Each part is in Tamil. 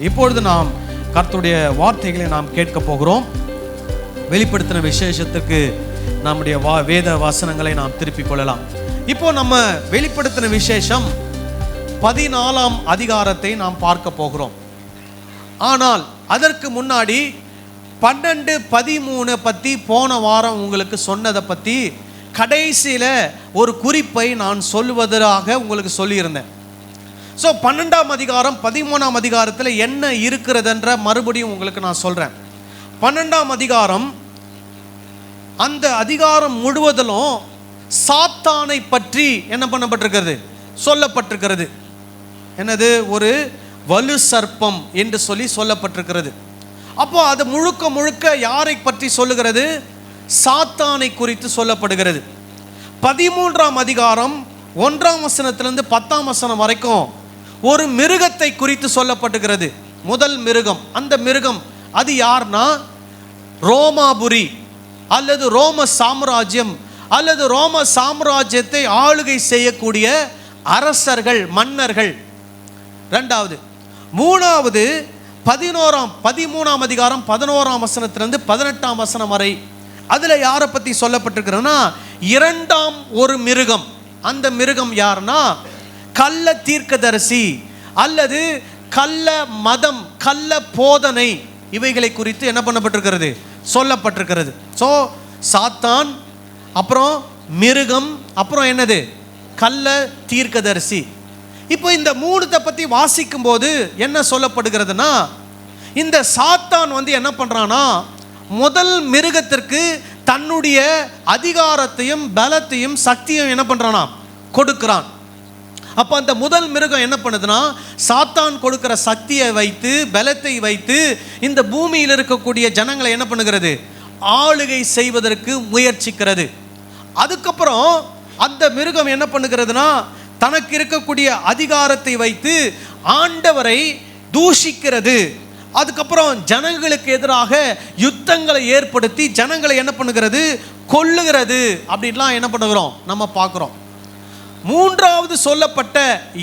இப்பொழுது நாம் கர்த்தருடைய வார்த்தைகளை நாம் கேட்க போகிறோம். வெளிப்படுத்தின விசேஷத்துக்கு நம்முடைய வேத வசனங்களை நாம் திருப்பிக் கொள்ளலாம். இப்போ நம்ம வெளிப்படுத்தின விசேஷம் 14ஆம் அதிகாரத்தை நாம் பார்க்க போகிறோம். ஆனால் அதற்கு முன்னாடி 12, 13 பற்றி போன வாரம் உங்களுக்கு சொன்னதை பற்றி கடைசியில் ஒரு குறிப்பை நான் சொல்வதாக உங்களுக்கு சொல்லியிருந்தேன். ஸோ 12ஆம் அதிகாரம் 13ஆம் அதிகாரத்தில் என்ன இருக்கிறதுன்ற மறுபடியும் உங்களுக்கு நான் சொல்கிறேன். 12ஆம் அதிகாரம், அந்த அதிகாரம் முழுவதிலும் சாத்தானை பற்றி என்ன பண்ணப்பட்டிருக்கிறது, சொல்லப்பட்டிருக்கிறது. என்னது, ஒரு வலு சர்ப்பம் என்று சொல்லப்பட்டிருக்கிறது. அப்போ அது முழுக்க முழுக்க யாரை பற்றி சொல்லுகிறது? சாத்தானை குறித்து சொல்லப்படுகிறது. 13ஆம் அதிகாரம் 1ஆம் வசனத்திலிருந்து 10ஆம் வசனம் வரைக்கும் ஒரு மிருகத்தை குறித்து சொல்லப்பட்டுகிறது. முதல் மிருகம், அந்த மிருகம் அது யார்னா, ரோமாபுரி அல்லது ரோம சாம்ராஜ்யம் அல்லது ரோம சாம்ராஜ்யத்தை ஆளுகை செய்யக்கூடிய அரசர்கள், மன்னர்கள். ரெண்டாவது. மூணாவது 13ஆம் அதிகாரம் 11ஆம் வசனத்திலிருந்து 18ஆம் வசனம் வரை அதில் யாரை பற்றி சொல்லப்பட்டிருக்கிறதுனா, இரண்டாம் ஒரு மிருகம். அந்த மிருகம் யாருன்னா, கள்ள தீர்க்கதரிசி அல்லது கள்ள மதம், கள்ள போதனை, இவைகளை குறித்து என்ன பண்ணப்பட்டிருக்கிறது, சொல்லப்பட்டிருக்கிறது. ஸோ சாத்தான், அப்புறம் மிருகம், அப்புறம் என்னது, கள்ள தீர்க்கதரிசி. இப்போ இந்த மூணுத்தை பற்றி வாசிக்கும் போது என்ன சொல்லப்படுகிறதுனா, இந்த சாத்தான் என்ன பண்ணுறான்னா, முதல் மிருகத்திற்கு தன்னுடைய அதிகாரத்தையும் பலத்தையும் சக்தியும் என்ன பண்ணுறானா, கொடுக்கிறான். அப்போ அந்த முதல் மிருகம் என்ன பண்ணுதுன்னா, சாத்தான் கொடுக்கிற சக்தியை வைத்து, பலத்தை வைத்து இந்த பூமியில் இருக்கக்கூடிய ஜனங்களை என்ன பண்ணுகிறது, ஆளுகை செய்வதற்கு முயற்சிக்கிறது. அதுக்கப்புறம் அந்த மிருகம் என்ன பண்ணுகிறதுனா, தனக்கு இருக்கக்கூடிய அதிகாரத்தை வைத்து ஆண்டவரை தூஷிக்கிறது. அதுக்கப்புறம் ஜனங்களுக்கு எதிராக யுத்தங்களை ஏற்படுத்தி ஜனங்களை என்ன பண்ணுகிறது, கொல்லுகிறது. அப்படின்லாம் என்ன பண்ணுகிறோம், நம்ம பார்க்குறோம். மூன்றாவது சொல்லப்பட்ட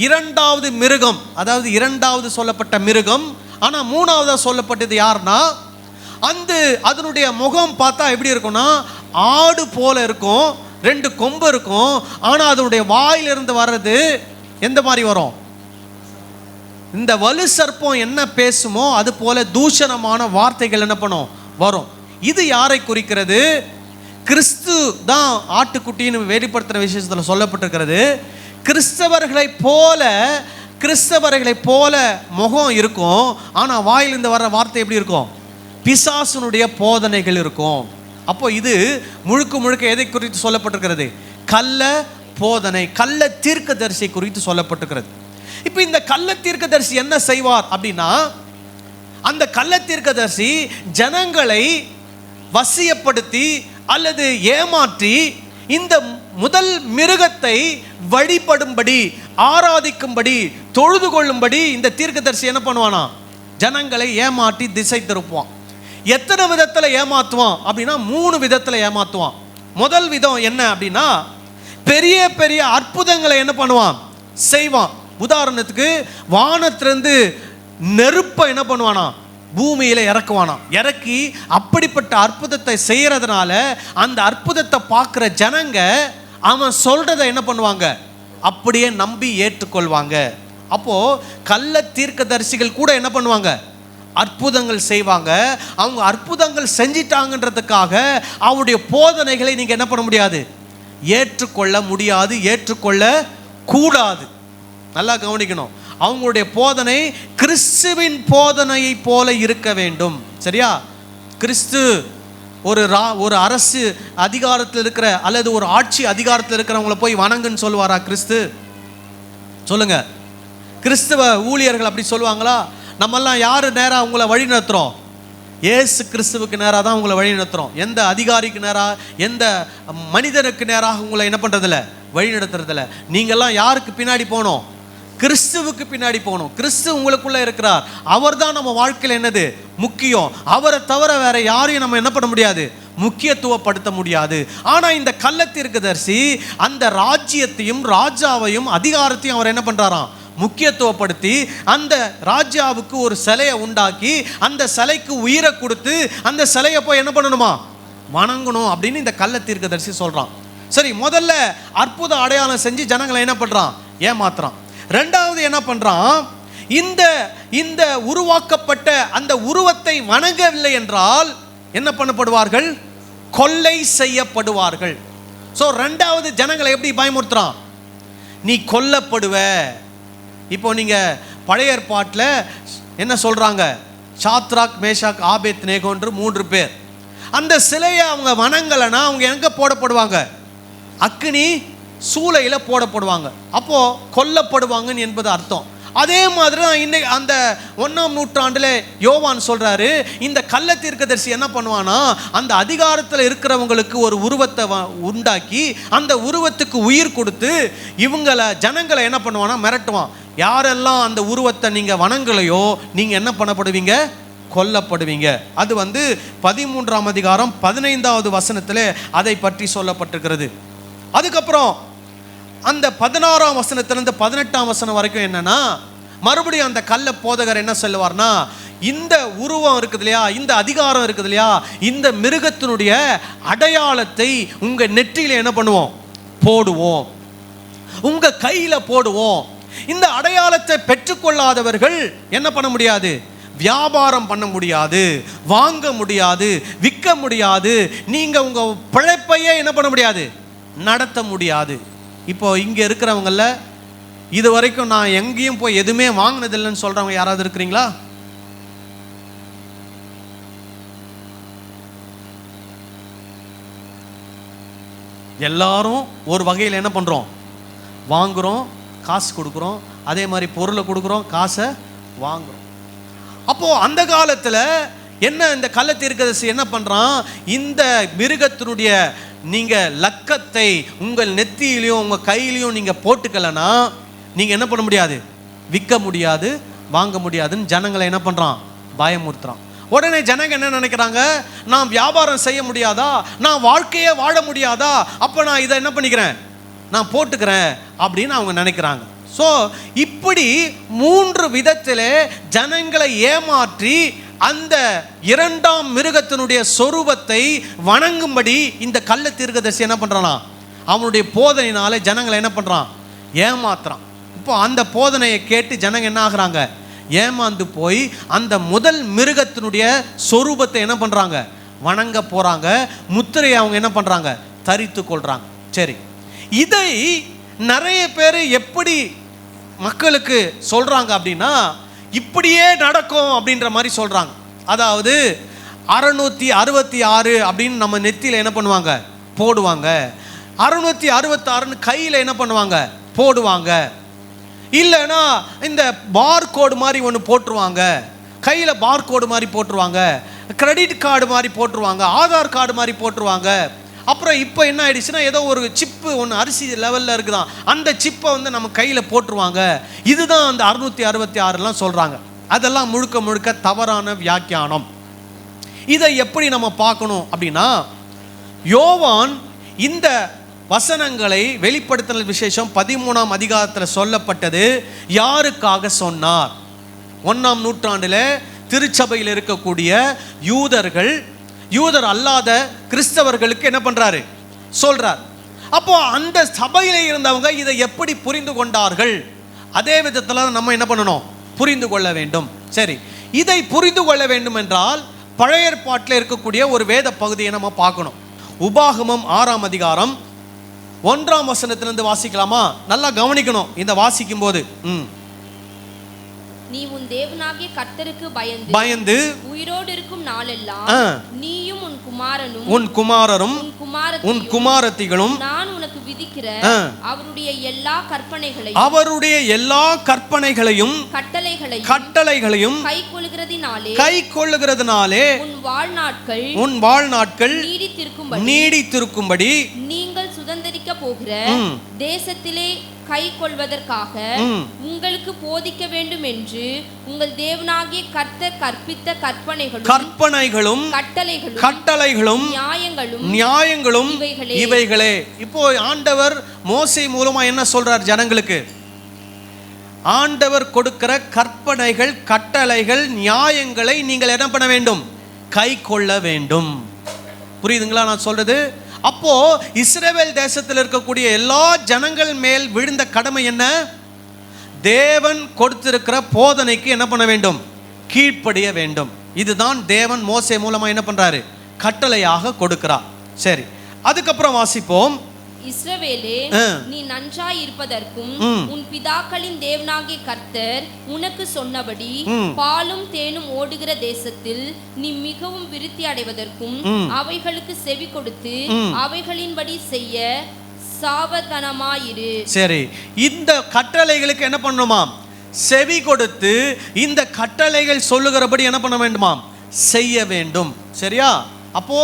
இரண்டாவது மிருகம், அதாவது இரண்டாவது சொல்லப்பட்ட மிருகம், ஆனால் மூணாவதாக சொல்லப்பட்டது யாருன்னா, அதனுடைய முகம் பார்த்தா எப்படி இருக்கும்னா, ஆடு போல இருக்கும், 2 கொம்பு இருக்கும். ஆனால் அதனுடைய வாயிலிருந்து வர்றது எந்த மாதிரி வரும், இந்த வலு சர்ப்பம் என்ன பேசுமோ அது போல தூஷணமான வார்த்தைகள் என்ன பண்ணும், வரும். இது யாரை குறிக்கிறது? கிறிஸ்து தான் ஆட்டுக்குட்டின்னு வெளிப்படுத்துகிற விசேஷத்தில் சொல்லப்பட்டிருக்கிறது. கிறிஸ்தவர்களை போல முகம் இருக்கும், ஆனால் வாயிலிருந்து வர்ற வார்த்தை எப்படி இருக்கும், பிசாசுனுடைய போதனைகள் இருக்கும். அப்போ இது முழுக்க முழுக்க எதை குறித்து சொல்லப்பட்டிருக்கிறது, கள்ள போதனை, கள்ள தீர்க்கதரிசி குறித்து சொல்லப்பட்டிருக்கிறது. இப்போ இந்த கள்ள தீர்க்கதரிசி என்ன செய்வார் அப்படின்னா, அந்த கள்ள தீர்க்கதரிசி ஜனங்களை வசியப்படுத்தி அல்லது ஏமாற்றி இந்த முதல் மிருகத்தை வழிபடும்படி, ஆராதிக்கும்படி, தொழுது கொள்ளும்படி இந்த தீர்க்கதரிசி என்ன பண்ணுவானா, ஜனங்களை ஏமாற்றி திசை திருப்புவான். எத்தனை விதத்தில் ஏமாற்றுவான் அப்படின்னா, 3 விதத்தில் ஏமாற்றுவான். முதல் விதம் என்ன அப்படின்னா, பெரிய பெரிய அற்புதங்களை என்ன பண்ணுவான், செய்வான். உதாரணத்துக்கு வானத்திலிருந்து நெருப்பை என்ன பண்ணுவானா, பூமியில இறக்குவானா. இறக்கி அப்படிப்பட்ட அற்புதத்தை செய்யறதுனால அந்த அற்புதத்தை பார்க்குற ஜனங்க அவன் சொல்றதை என்ன பண்ணுவாங்க, அப்படியே நம்பி ஏற்றுக்கொள்வாங்க. அப்போ கள்ள தீர்க்கதரிசிகள் கூட என்ன பண்ணுவாங்க, அற்புதங்கள் செய்வாங்க. அவங்க அற்புதங்கள் செஞ்சிட்டாங்கன்றதுக்காக அவருடைய போதனைகளை நீங்க என்ன பண்ண முடியாது, ஏற்றுக்கொள்ள முடியாது, ஏற்றுக்கொள்ள கூடாது. நல்லா கவனிக்கணும். அவங்களுடைய போதனை கிறிஸ்துவின் போதனையை போல இருக்க வேண்டும். சரியா? கிறிஸ்து ஒரு அரசு அதிகாரத்தில் இருக்கிற அல்லது ஒரு ஆட்சி அதிகாரத்தில் இருக்கிறவங்களை போய் வணங்குன்னு சொல்லுவாரா கிறிஸ்து? சொல்லுங்க. கிறிஸ்துவ ஊழியர்கள் அப்படி சொல்லுவாங்களா? நம்மெல்லாம் யாரு நேராக அவங்கள வழி நடத்துகிறோம்? இயேசு கிறிஸ்துவுக்கு நேராக தான் உங்களை வழி நடத்துகிறோம். எந்த அதிகாரிக்கு நேராக, எந்த மனிதனுக்கு நேராக உங்களை என்ன பண்ணுறதில்ல, வழி நடத்துறதில்ல. நீங்கள்லாம் யாருக்கு பின்னாடி போகணும்? கிறிஸ்துவுக்கு பின்னாடி போகணும். கிறிஸ்து உங்களுக்குள்ள இருக்கிறார். அவர் தான் நம்ம வாழ்க்கையில் என்னது முக்கியம். அவரை தவிர வேற யாரையும் நம்ம என்ன பண்ண முடியாது, முக்கியத்துவப்படுத்த முடியாது. ஆனால் இந்த கள்ள தீர்க்கதரிசி அந்த ராஜ்யத்தையும் ராஜாவையும் அதிகாரத்தையும் அவர் என்ன பண்ணுறாராம், முக்கியத்துவப்படுத்தி அந்த ராஜாவுக்கு ஒரு சிலையை உண்டாக்கி அந்த சிலைக்கு உயிரை கொடுத்து அந்த சிலையை போய் என்ன பண்ணணுமா, வணங்கணும் அப்படின்னு இந்த கள்ள தீர்க்கதரிசி சொல்றான். சரி, முதல்ல அற்புத அடையாளம் செஞ்சு ஜனங்களை என்ன பண்றான், ஏமாத்துறான். ரெண்டாவது என்ன பண்றான், இந்த உருவாக்கப்பட்ட அந்த உருவத்தை வணங்கவில்லை என்றால் என்ன பண்ணப்படுவார்கள், கொள்ளை செய்யப்படுவார்கள். ஸோ ரெண்டாவது ஜனங்களை எப்படி பயமுறுத்துறான், நீ கொல்லப்படுவ. இப்போ நீங்க பழைய ஏற்பாட்டில் என்ன சொல்றாங்க, சாத்ராக் மேஷாக் ஆபேத் நேகோன்று 3 பேர். அந்த சிலையை அவங்க வணங்கலைன்னா அவங்க எங்க போடப்படுவாங்க, அக்னி சூளையில போடப்படுவாங்க. அப்போ கொல்லப்படுவாங்கன்னு என்பது அர்த்தம். அதே மாதிரி தான் இன்னைக்கு அந்த 1ஆம் நூற்றாண்டுல யோவான் சொல்றாரு, இந்த கள்ள தீர்க்கதரிசி என்ன பண்ணுவானா, அந்த அதிகாரத்தில் இருக்கிறவங்களுக்கு ஒரு உருவத்தை உண்டாக்கி அந்த உருவத்துக்கு உயிர் கொடுத்து ஜனங்களை என்ன பண்ணுவானா, மிரட்டுவான். யாரெல்லாம் அந்த உருவத்தை நீங்க வணங்கலையோ நீங்க என்ன பண்ணப்படுவீங்க, கொல்லப்படுவீங்க. அது 13ஆம் அதிகாரம் 15வது வசனத்தில் அதை பற்றி சொல்லப்பட்டிருக்கிறது. அதுக்கப்புறம் அந்த 16ஆம் வசனத்திலிருந்து 18ஆம் வசனம் வரைக்கும் என்னன்னா, மறுபடியும் அந்த கள்ள போதகர் என்ன சொல்லுவார்னா, இந்த உருவம் இருக்குது இல்லையா, இந்த அதிகாரம் இருக்குது இல்லையா, இந்த மிருகத்தினுடைய அடையாளத்தை உங்க நெற்றியில என்ன பண்ணுவோம், போடுவோம், உங்க கையில போடுவோம். இந்த அடையாளத்தை பெற்றுக்கொள்ளாதவர்கள் என்ன பண்ண முடியாது, வியாபாரம் பண்ண முடியாது, வாங்க முடியாது, விற்க முடியாது, நீங்க உங்க பிழைப்பையே என்ன பண்ண முடியாது, நடத்த முடியாது. இப்போ இங்க இருக்கிறவங்கள இது வரைக்கும் நான் எங்கேயும் போய் எதுவுமே வாங்கினதில்லைன்னு சொல்றவங்க யாராவது இருக்கிறீங்களா? எல்லாரும் ஒரு வகையில் என்ன பண்றோம், வாங்குறோம், காசு கொடுக்குறோம், அதே மாதிரி பொருளை கொடுக்குறோம், காசை வாங்குறோம். அப்போ அந்த காலத்துல என்ன இந்த கள்ள தீர்க்கதரிசி என்ன பண்றான், இந்த மிருகத்தினுடைய நீங்க லக்கத்தை உங்கள் நெத்தியிலையும் உங்க கையிலையும் நீங்க போட்டுக்கலனா நீங்க என்ன பண்ண முடியாது, விற்க முடியாது, வாங்க முடியாதுன்னு ஜனங்களை என்ன பண்றான், பயமுறுத்துறான். உடனே ஜனங்க என்ன நினைக்கிறாங்க, நான் வியாபாரம் செய்ய முடியாதா, நான் வாழ்க்கையே வாழ முடியாதா, அப்ப நான் இதை என்ன பண்ணிக்கிறேன், நான் போட்டுக்கிறேன் அப்படின்னு அவங்க நினைக்கிறாங்க. ஸோ இப்படி 3 விதத்திலே ஜனங்களை ஏமாற்றி அந்த 2ஆம் மிருகத்தினுடைய சொரூபத்தை வணங்கும்படி இந்த கள்ள தீர்க்கதரிசி என்ன பண்றானா, அவனுடைய போதனையினால ஜனங்களை என்ன பண்றான், ஏமாத்துறான். இப்போ அந்த போதனையை கேட்டு ஜனங்க என்ன ஆகுறாங்க, ஏமாந்து போய் அந்த முதல் மிருகத்தினுடைய சொரூபத்தை என்ன பண்றாங்க, வணங்க போறாங்க. முத்திரையை அவங்க என்ன பண்றாங்க, தரித்து கொள்றாங்க. சரி, இதை நிறைய பேர் எப்படி மக்களுக்கு சொல்றாங்க அப்படின்னா, இப்படியே நடக்கும் அப்படின்ற மாதிரி சொல்றாங்க. அதாவது 666 அப்படின்னு நம்ம நெத்தியில என்ன பண்ணுவாங்க, போடுவாங்க. 666 கையில என்ன பண்ணுவாங்க, போடுவாங்க. இல்லைன்னா இந்த பார் கோடு மாதிரி ஒன்று போட்டுருவாங்க, கையில பார் கோடு மாதிரி போட்டுருவாங்க, கிரெடிட் கார்டு மாதிரி போட்டுருவாங்க, ஆதார் கார்டு மாதிரி போட்டுருவாங்க. அப்புறம் இப்போ என்ன ஆயிடுச்சுன்னா, ஏதோ ஒரு சிப்பு ஒன்று அரிசி லெவலில் இருக்குதான், அந்த சிப்பை நம்ம கையில் போட்டுருவாங்க. இதுதான் அந்த 666 சொல்கிறாங்க. அதெல்லாம் முழுக்க முழுக்க தவறான வியாக்கியானம். இதை எப்படி நம்ம பார்க்கணும் அப்படின்னா, யோவான் இந்த வசனங்களை வெளிப்படுத்தல் விசேஷம் 13ஆம் அதிகாரத்தில் சொல்லப்பட்டது யாருக்காக சொன்னார்? 1ஆம் நூற்றாண்டில் திருச்சபையில் இருக்கக்கூடிய யூதர் அல்லாத கிறிஸ்தவர்களுக்கு என்ன பண்றாரு, சொல்றார். அப்போ அந்த சபையில இருந்தவங்க இதை எப்படி புரிந்து கொண்டார்கள், அதே விதத்தில் நம்ம என்ன பண்ணணும், புரிந்து கொள்ள வேண்டும். சரி, இதை புரிந்து கொள்ள வேண்டும் என்றால் பழைய ஏற்பாட்டில் இருக்கக்கூடிய ஒரு வேத பகுதியை நம்ம பார்க்கணும். உபாகமம் 6ஆம் அதிகாரம் 1ஆம் வசனத்திலிருந்து வாசிக்கலாமா? நல்லா கவனிக்கணும் இந்த வாசிக்கும் போது. நீ உன் தேவனாகிய கர்த்தருக்கு பயந்து உயிரோடு இருக்கும் நாளெல்லாம் நீயும் உன் குமாரரும் உன் குமாரத்திகளும் நான் உனக்கு விதிக்கிற அவருடைய எல்லா கற்பனைகளையும் கட்டளைகளையும் கைக்கொள்ளுகிறதினாலே உன் வாழ்நாட்கள் நீடித்திருக்கும்படி நீங்கள் சுதந்தரிக்க போகிற தேசத்திலே கை கொள்வதற்காக உங்களுக்கு போதிக்க வேண்டும் என்று உங்கள் தேவனாகிய கர்த்தர் கற்பித்த கற்பனைகளும் கட்டளைகளும் நியாயங்களும் இவைகளே. இப்போ ஆண்டவர் மோசே மூலமா என்ன சொல்றார் ஜனங்களுக்கு? ஆண்டவர் கொடுக்கிற கற்பனைகள், கட்டளைகள், நியாயங்களை நீங்கள் என்ன பண்ண வேண்டும்? கை கொள்ள வேண்டும். புரியுதுங்களா நான் சொல்றது? அப்போ இஸ்ரவேல் தேசத்தில் இருக்கக்கூடிய எல்லா ஜனங்கள் மேல் விழுந்த கடமை என்ன? தேவன் கொடுத்திருக்கிற போதனைக்கு என்ன பண்ண வேண்டும்? கீழ்ப்படிய வேண்டும். இதுதான் தேவன் மோசே மூலமா என்ன பண்றாரு? கட்டளையாக கொடுக்கிறார். சரி, அதுக்கப்புறம் வாசிப்போம். இஸ்ரவேலே, நீ நன்றாய் இருப்பதற்கும் உன் பிதாக்களின் தேவனாகிய கர்த்தர் உனக்கு சொன்னபடி பாலும் தேனும் ஓடுகிற தேசத்தில் நீ மிகவும் விருத்தி அடைவதற்கும் அவைகளுக்கு செவி கொடுத்து அவைகளின்படி செய்ய சாவதானமாயிரு. சரி, இந்த கட்டளைகளுக்கு என்ன பண்ணணுமாம்? செவி கொடுத்து இந்த கட்டளைகள் சொல்லுகிறபடி என்ன பண்ண வேண்டுமாம்? செய்ய வேண்டும். சரியா? அப்போ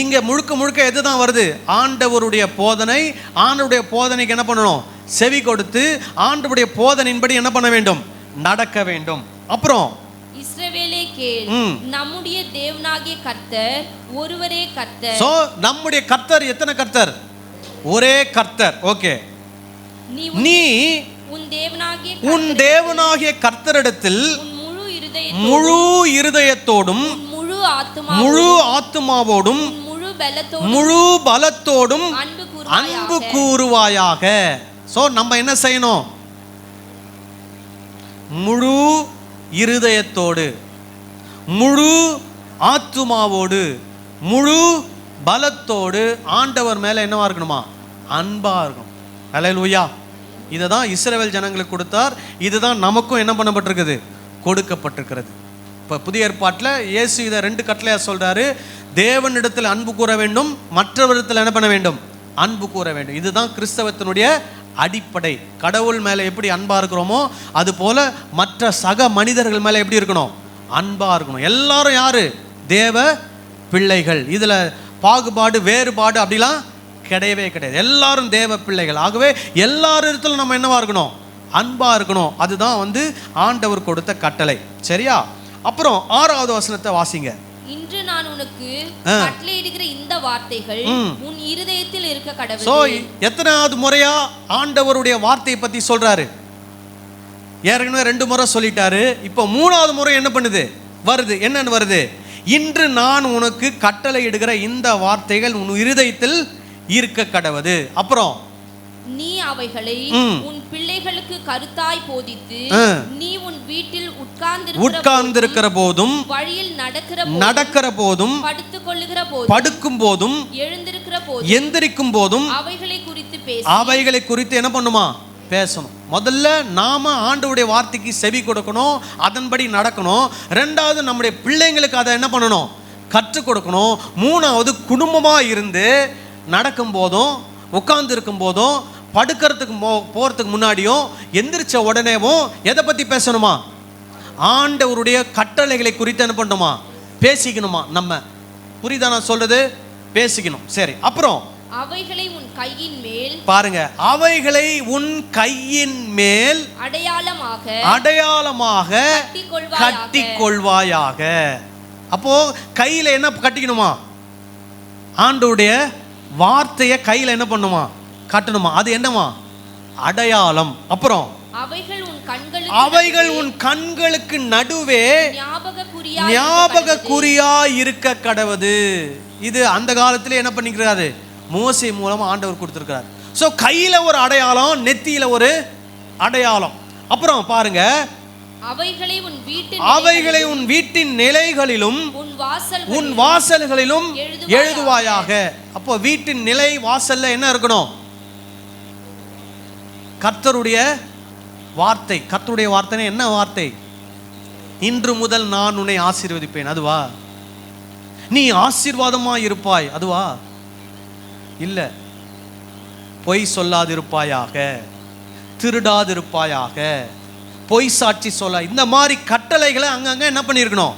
இங்க முழுக்க முழுக்க எதுதான் வருது? ஆண்டவருடைய போதனை. ஆண்டவருடைய போதனைக்கு என்ன பண்ணணும்? செவி கொடுத்து ஆண்டவருடைய போதனையின்படி என்ன பண்ண வேண்டும்? நடக்க வேண்டும். அப்புறம் இஸ்ரவேலே கேள், நம்முடைய தேவனாகிய கர்த்தர் ஒருவரே கர்த்தர். சோ நம்முடைய கர்த்தர் எத்தனை கர்த்தர்? ஒரே கர்த்தர். ஓகே, நீ உன் தேவனாகிய கர்த்தரிடத்தில் முழு இருதயத்தோடும் முழு ஆத்துமாவோடும் முழு பலத்தோடும் அன்பு கூறுவாயாக. சோ நம்ம என்ன செய்யணும்? முழு இருதயத்தோடு, முழு ஆத்துமாவோடு, முழு பலத்தோடு ஆண்டவர் மேல என்னவா இருக்கணுமா? அன்பா இருக்கணும். அல்லேலூயா. இதை தான் இஸ்ரவேல் ஜனங்களுக்கு கொடுத்தார். இதுதான் நமக்கும் என்ன பண்ணப்பட்டிருக்குது? கொடுக்கப்பட்டிருக்கிறது. இப்போ புதிய ஏற்பாட்டில் இயேசு இதை 2 கட்டளையாக சொல்றாரு. தேவனிடத்தில் அன்பு கூற வேண்டும், மற்றவரிடத்தில் என்ன பண்ண வேண்டும்? அன்பு கூற வேண்டும். இதுதான் கிறிஸ்தவத்தினுடைய அடிப்படை. கடவுள் மேலே எப்படி அன்பா இருக்கிறோமோ அது போல மற்ற சக மனிதர்கள் மேலே எப்படி இருக்கணும்? அன்பா இருக்கணும். எல்லாரும் யாரு? தேவ பிள்ளைகள். இதுல பாகுபாடு, வேறுபாடு அப்படிலாம் கிடையவே கிடையாது. எல்லாரும் தேவ பிள்ளைகள். ஆகவே எல்லாரிடத்திலும் நம்ம என்னவா இருக்கணும்? அன்பா இருக்கணும். அதுதான் ஆண்டவர் கொடுத்த கட்டளை. சரியா? அப்புறம் 6வது வசனத்தை வாசிங்க. இன்று நான் உனக்கு கட்டளையிடுகிற இந்த வார்த்தைகள் உன் இருதயத்தில் இருக்க கடவுள். சோ எத்தனாவது முறையா ஆண்டவருடைய வார்த்தையை பத்தி சொல்றாரு? ஏற்கனவே 2 முறை சொல்லிட்டாரு. இப்போ 3வது முறை என்ன பண்ணுது? வருது. என்னன்னு வருது? இன்று நான் உனக்கு கட்டளையிடுகிற இந்த வார்த்தைகள் உன் இருதயத்தில் இருக்க கடவுது. அப்புறம் நீ அவைகளை உன் பிள்ளைகளுக்கு கருத்தாய் போதித்து நீ உன் வீட்டில் உட்கார்ந்திருக்கிற போதும் வழியில் நடக்கிற போதும் படுத்துக்கொள்ளுகிற போதும் படுக்கும் போதும் எழுந்திருக்கும் போதும் அவைகளை குறித்து என்ன பண்ணுமா? பேசணும். முதல்ல நாம ஆண்டவருடைய வார்த்தைக்கு செவி கொடுக்கணும், அதன்படி நடக்கணும். 2வது நம்முடைய பிள்ளைங்களுக்கு அதை என்ன பண்ணணும்? கற்றுக் கொடுக்கணும். 3வது குடும்பமா இருந்து நடக்கும் போதும், உட்கார்ந்து இருக்கும் போதும், படுக்கிறதுக்கு போறதுக்கு முன்னாடியும், எந்திரிச்ச உடனேவும் எதை பத்தி பேசணுமா? ஆண்டவருடைய கட்டளைகளை குறித்து என்ன பண்ணணுமா? பேசிக்கணுமா? நம்ம புரியுதா நான் சொல்றது? பேசிக்கணும். சரி, அப்புறம் அவைகளை உன் கையின் மேல், பாருங்க, அவைகளை உன் கையின் மேல் அடையாளமாக கட்டிக்கொள்வாயாக. அப்போ கையில என்ன கட்டிக்கணுமா? ஆண்டவருடைய வார்த்தையை கையில என்ன பண்ணுமா? கட்டணுமா? அது என்னமா? அடையாளம். அப்புறம் அவைகள் உன் கண்களுக்கு நடுவே ஞாபக குறியா இருக்க கடவுது. இது அந்த காலத்திலே என்ன பண்ணிக்கிறாரு? மோசே மூலமா ஆண்டவர் கொடுத்திருக்கிறார். சோ கையில ஒரு அடையாளம், நெத்தியில ஒரு அடையாளம். அப்புறம் பாருங்க, அவைகளை உன் வீட்டின் நிலைகளிலும் உன் வாசல்களிலும் எழுதுவாயாக. அப்போ வீட்டின் நிலை, வாசல்ல என்ன இருக்கணும்? கர்த்தருடைய வார்த்தை. கர்த்தருடைய வார்த்தை என்ன வார்த்தை? இன்று முதல் நான் உன்னை ஆசீர்வதிப்பேன். அதுவா? நீ ஆசீர்வாதமா இருப்பாய். அதுவா? இல்ல. பொய் சொல்லாதிருப்பாயாக, திருடாதிருப்பாயாக, பொய் சாட்சி சொல்ல, இந்த மாதிரி கட்டளைகளை அங்கங்க என்ன பண்ணியிருக்கணும்?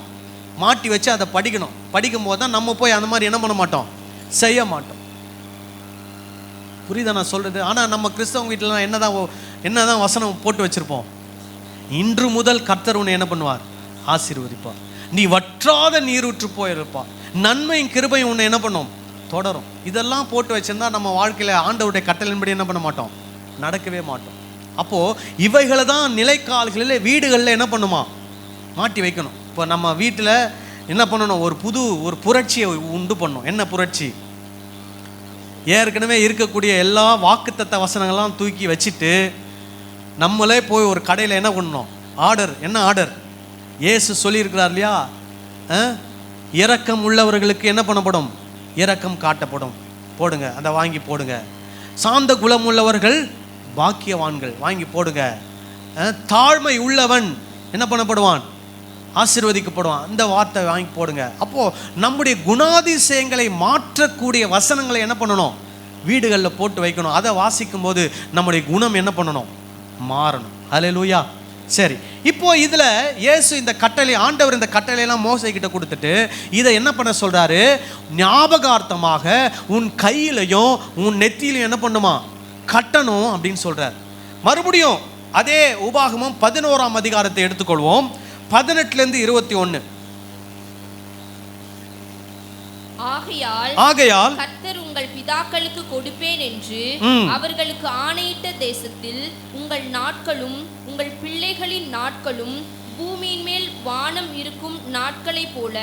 மாட்டி வச்சு அதை படிக்கணும். படிக்கும் போது தான் நம்ம போய் அந்த மாதிரி என்ன பண்ண மாட்டோம்? செய்ய மாட்டோம். புரியுதா நான் சொல்றது? ஆனா நம்ம கிறிஸ்தவங்க வீட்டில் என்னதான் வசனம் போட்டு வச்சிருப்போம்? இன்று முதல் கர்த்தர் உன்னை என்ன பண்ணுவார்? ஆசீர்வதிப்பார். நீ வற்றாத நீரூற்று போயிருப்பார். நன்மையும் கிருபையும் உன்னை என்ன பண்ணும்? தொடரும். இதெல்லாம் போட்டு வச்சிருந்தா நம்ம வாழ்க்கையில ஆண்டவருடைய கட்டளையின்படி என்ன பண்ண மாட்டோம்? நடக்கவே மாட்டோம். அப்போது இவைகளை தான் நிலைக்கால்களில் வீடுகளில் என்ன பண்ணுமா, மாட்டி வைக்கணும். இப்போ நம்ம வீட்டில் என்ன பண்ணணும், ஒரு புரட்சியை உண்டு பண்ணணும். என்ன புரட்சி? ஏற்கனவே இருக்கக்கூடிய எல்லா வாக்குத்தத்த வசனங்கள்லாம் தூக்கி வச்சுட்டு நம்மளே போய் ஒரு கடையில் என்ன பண்ணணும், என்ன ஆர்டர்? இயேசு சொல்லியிருக்கிறார் இல்லையா, இரக்கம் உள்ளவர்களுக்கு என்ன பண்ணப்படும், இரக்கம் காட்டப்படும், போடுங்க, அதை வாங்கி போடுங்க. சாந்த குலம் உள்ளவர்கள் பாக்கியவான்கள், வாங்கி போடுங்க. தாழ்மை உள்ளவன் என்ன பண்ணப்படுவான், ஆசீர்வதிக்கப்படுவான், அந்த வார்த்தை வாங்கி போடுங்க. அப்போது நம்முடைய குணாதிசயங்களை மாற்றக்கூடிய வசனங்களை என்ன பண்ணணும், வீடுகளில் போட்டு வைக்கணும். அதை வாசிக்கும் போது நம்முடைய குணம் என்ன பண்ணணும், மாறணும். ஹல்லேலூயா. சரி, இப்போ இதில் இயேசு இந்த கட்டளை, ஆண்டவர் இந்த கட்டளையெல்லாம் மோசே கிட்ட கொடுத்துட்டு இதை என்ன பண்ண சொல்கிறாரு, ஞாபகார்த்தமாக உன் கையிலையும் உன் நெத்தியிலையும் என்ன பண்ணுமா, கட்டணும் அப்படின்னு சொல்கிறார். மறுபடியும் அதே உபாகமம் 11ஆம் அதிகாரத்தை எடுத்துக்கொள்வோம், 18 21. ஆகையால் கர்த்தர் உங்கள் பிதாக்களுக்கு கொடுப்பேன் என்று அவர்களுக்கு ஆணையிட்ட தேசத்தில் உங்கள் நாட்களும் உங்கள் பிள்ளைகளின் நாட்களும் பூமியின் மேல் வானம் இருக்கும் நாட்களை போல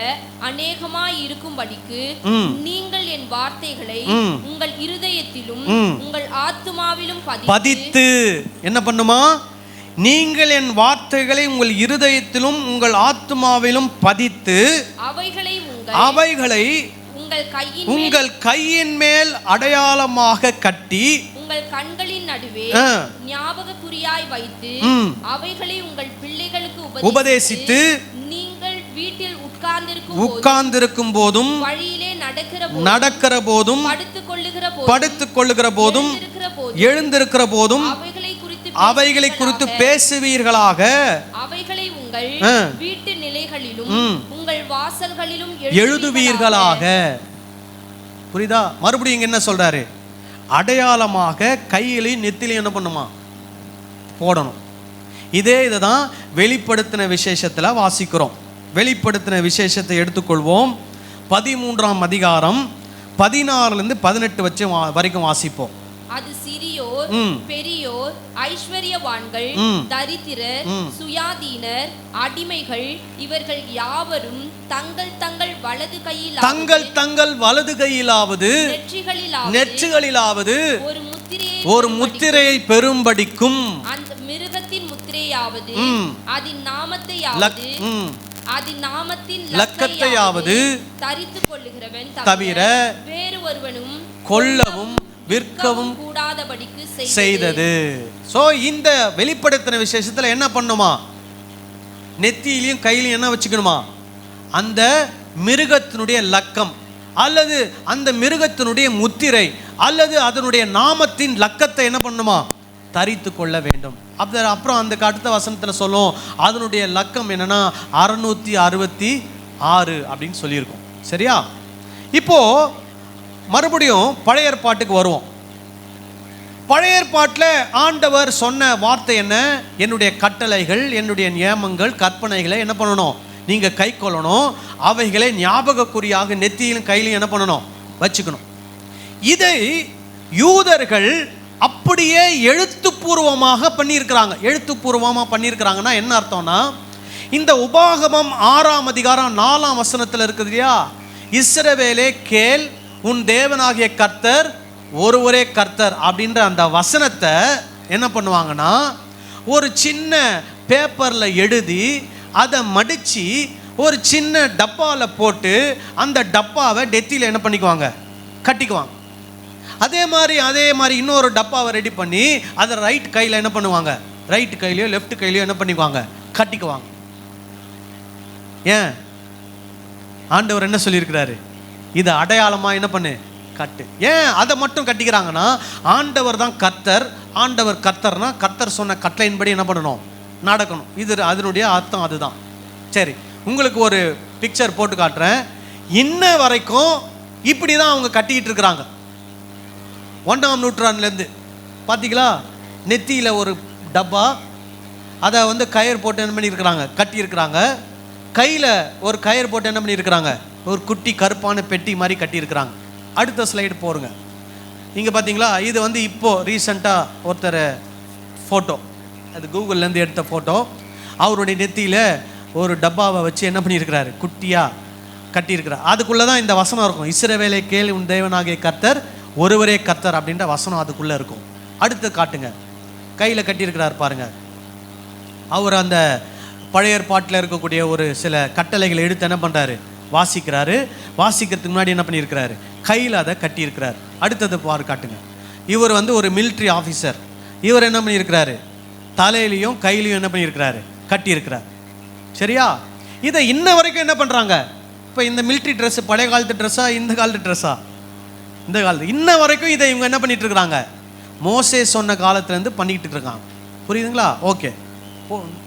அநேகமாய் இருக்கும்படிக்கு நீங்கள் என் வார்த்தைகளை உங்கள் இருதயத்திலும் உங்கள் ஆத்துமாவிலும் பதித்து என்ன பண்ணுமா, நீங்கள் என் வார்த்தைகளை உங்கள் இருதயத்திலும் உங்கள் ஆத்துமாவிலும் பதித்து அவைகளை உங்கள் கையின் மேல் அடையாளமாக கட்டி உங்கள் கண்களின் நடுவே ஞாபக குறியாய் வைத்து அவைகளை உங்கள் பிள்ளைகளுக்கு உபதேசித்து நீங்கள் வீட்டில் உட்கார்ந்திருக்கும் போதும் வழியிலே நடக்கிற போதும் படுத்துக் கொள்ளுகிற போதும் எழுந்திருக்கிற போதும் அவைகளை குறித்து பேசுவீர்களாக. அவைகளை உங்கள் வீட்டு நிலைகளிலும் உங்கள் வாசல்களிலும் எழுதுவீர்களாக. புரியுதா? மறுபடியும் இங்க என்ன சொல்றாரு, அடையாளமாக கையிலையும் நெத்திலையும் என்ன பண்ணுமா, போடணும். இதே இதுதான் வெளிப்படுத்தின விசேஷத்துல வாசிக்கிறோம். வெளிப்படுத்தின விசேஷத்தை எடுத்துக்கொள்வோம், 13ஆம் அதிகாரம் 16 18 வரைக்கும் வாசிப்போம். அது சிறியோர் பெரியோர், ஐஸ்வர்யவான்கள், தரித்திரர், சுயாதீனர், அடிமைகள், இவர்கள் யாவரும் தங்கள் வலது கையிலாவது நெற்றிகளிலாவது ஒரு முத்திரையை பெறும்படிக்கும் அந்த மிருகத்தின் முத்திரையாவது அதன் நாமத்தின் லக்கத்தையாவது தரித்துக் கொள்ளுகிறவன் தவிர வேறு ஒருவனும் கொல்லவும் விற்கவும் கூடாதபடிக்கு செய்தது. சோ இந்த வெளிப்படுத்தின விசேஷத்துல என்ன பண்ணுமா, நெத்தியிலையும் கையிலையும் என்ன வச்சுக்கணுமா, அந்த மிருகத்தினுடைய லக்கம் அல்லது அந்த மிருகத்தினுடைய முத்திரை அல்லது அதனுடைய நாமத்தின் லக்கத்தை என்ன பண்ணுமா, தரித்து கொள்ள வேண்டும். அப்புறம் அந்த அடுத்த வசனத்தில் சொல்லும், அதனுடைய லக்கம் என்னன்னா 666 அப்படின்னு சொல்லியிருக்கோம். சரியா? இப்போ மறுபடியும் பழைய ஏற்பாட்டுக்கு வருவோம். பழைய ஏற்பாட்டில் ஆண்டவர் சொன்ன வார்த்தை என்ன, என்னுடைய கட்டளைகள், என்னுடைய நியமங்கள், கற்பனைகளை என்ன பண்ணணும், நீங்கள் கை கொள்ளணும், அவைகளை ஞாபகக்குறியாக நெத்தியிலும் கையிலையும் என்ன பண்ணணும், வச்சுக்கணும். இதை யூதர்கள் அப்படியே எழுத்துப்பூர்வமாக பண்ணியிருக்கிறாங்கன்னா என்ன அர்த்தம்னா, இந்த உபாகமம் 6ஆம் அதிகாரம் 4ஆம் வசனத்தில் இருக்குது இல்லையா, இஸ்ரவேலே கேள், உன் தேவனாகிய கர்த்தர் ஒருவரே கர்த்தர் அப்படின்ற அந்த வசனத்தை என்ன பண்ணுவாங்கன்னா, ஒரு சின்ன பேப்பரில் எழுதி அதை மடித்து ஒரு சின்ன டப்பாவில் போட்டு அந்த டப்பாவை நெத்தியில் என்ன பண்ணிக்குவாங்க, கட்டிக்குவாங்க. அதே மாதிரி இன்னொரு டப்பாவை ரெடி பண்ணி அதை ரைட் கையில் என்ன பண்ணுவாங்க, ரைட் கையிலையோ லெஃப்ட் கையிலையோ என்ன பண்ணிக்குவாங்க, கட்டிக்குவாங்க. ஏன்? ஆண்டவர் என்ன சொல்லியிருக்கிறாரு, இது அடையாளமா என்ன பண்ணு, கட்டு. ஏன் அதை மட்டும் கட்டிக்கிறாங்கன்னா, ஆண்டவர் தான் கர்த்தர், ஆண்டவர் கர்த்தர்னா கர்த்தர் சொன்ன கட்டளையின்படி என்ன பண்ணணும், நடக்கணும். இது அதனுடைய அர்த்தம் அதுதான். சரி, உங்களுக்கு ஒரு பிக்சர் போட்டு காட்டுறேன். இன்ன வரைக்கும் இப்படி தான் அவங்க கட்டிக்கிட்டு இருக்கிறாங்க. 1ஆம் நூற்றாண்டுலேருந்து பார்த்தீங்களா, நெத்தியில் ஒரு டப்பா, அதை கயிறு போட்டு என்ன பண்ணியிருக்கிறாங்க, கட்டியிருக்கிறாங்க. கையில் ஒரு கயிறு போட்டு என்ன பண்ணியிருக்கிறாங்க, ஒரு குட்டி கருப்பான பெட்டி மாதிரி கட்டியிருக்கிறாங்க. அடுத்த ஸ்லைடு போருங்க. இங்கே பார்த்தீங்களா, இது இப்போ ரீசெண்டாக ஒருத்தர் ஃபோட்டோ, அது கூகுள்லேருந்து எடுத்த ஃபோட்டோ. அவருடைய நெத்தியில் ஒரு டப்பாவை வச்சு என்ன பண்ணியிருக்கிறாரு, குட்டியாக கட்டியிருக்கிறார். அதுக்குள்ளே தான் இந்த வசனம் இருக்கும், இஸ்ரவேலை கேள் உன் தேவனாகிய கர்த்தர் ஒருவரே கர்த்தர் அப்படின்ற வசனம் அதுக்குள்ளே இருக்கும். அடுத்து காட்டுங்க, கையில் கட்டியிருக்கிறார் பாருங்க. அவர் அந்த பழைய ஏற்பாட்டில் இருக்கக்கூடிய ஒரு சில கட்டளைகளை எடுத்து என்ன பண்ணுறாரு, வாசிக்கிறாரு. வாசிக்கிறதுக்கு முன்னாடி என்ன பண்ணியிருக்கிறாரு, கையில் அதை கட்டியிருக்கிறார். அடுத்தது காட்டுங்க. இவர் ஒரு மிலிட்ரி ஆஃபீஸர். இவர் என்ன பண்ணியிருக்கிறாரு, தலையிலையும் கையிலையும் என்ன பண்ணியிருக்கிறாரு, கட்டியிருக்கிறார். சரியா? இதை இன்ன வரைக்கும் என்ன பண்ணுறாங்க, இப்போ இந்த மிலிட்ரி ட்ரெஸ்ஸு பழைய காலத்து ட்ரெஸ்ஸா இந்த காலத்து ட்ரெஸ்ஸா, இந்த காலத்து இன்ன வரைக்கும் இதை இவங்க என்ன பண்ணிட்டு இருக்கிறாங்க, மோசே சொன்ன காலத்துலேருந்து பண்ணிக்கிட்டு இருக்காங்க. புரியுதுங்களா? ஓகே,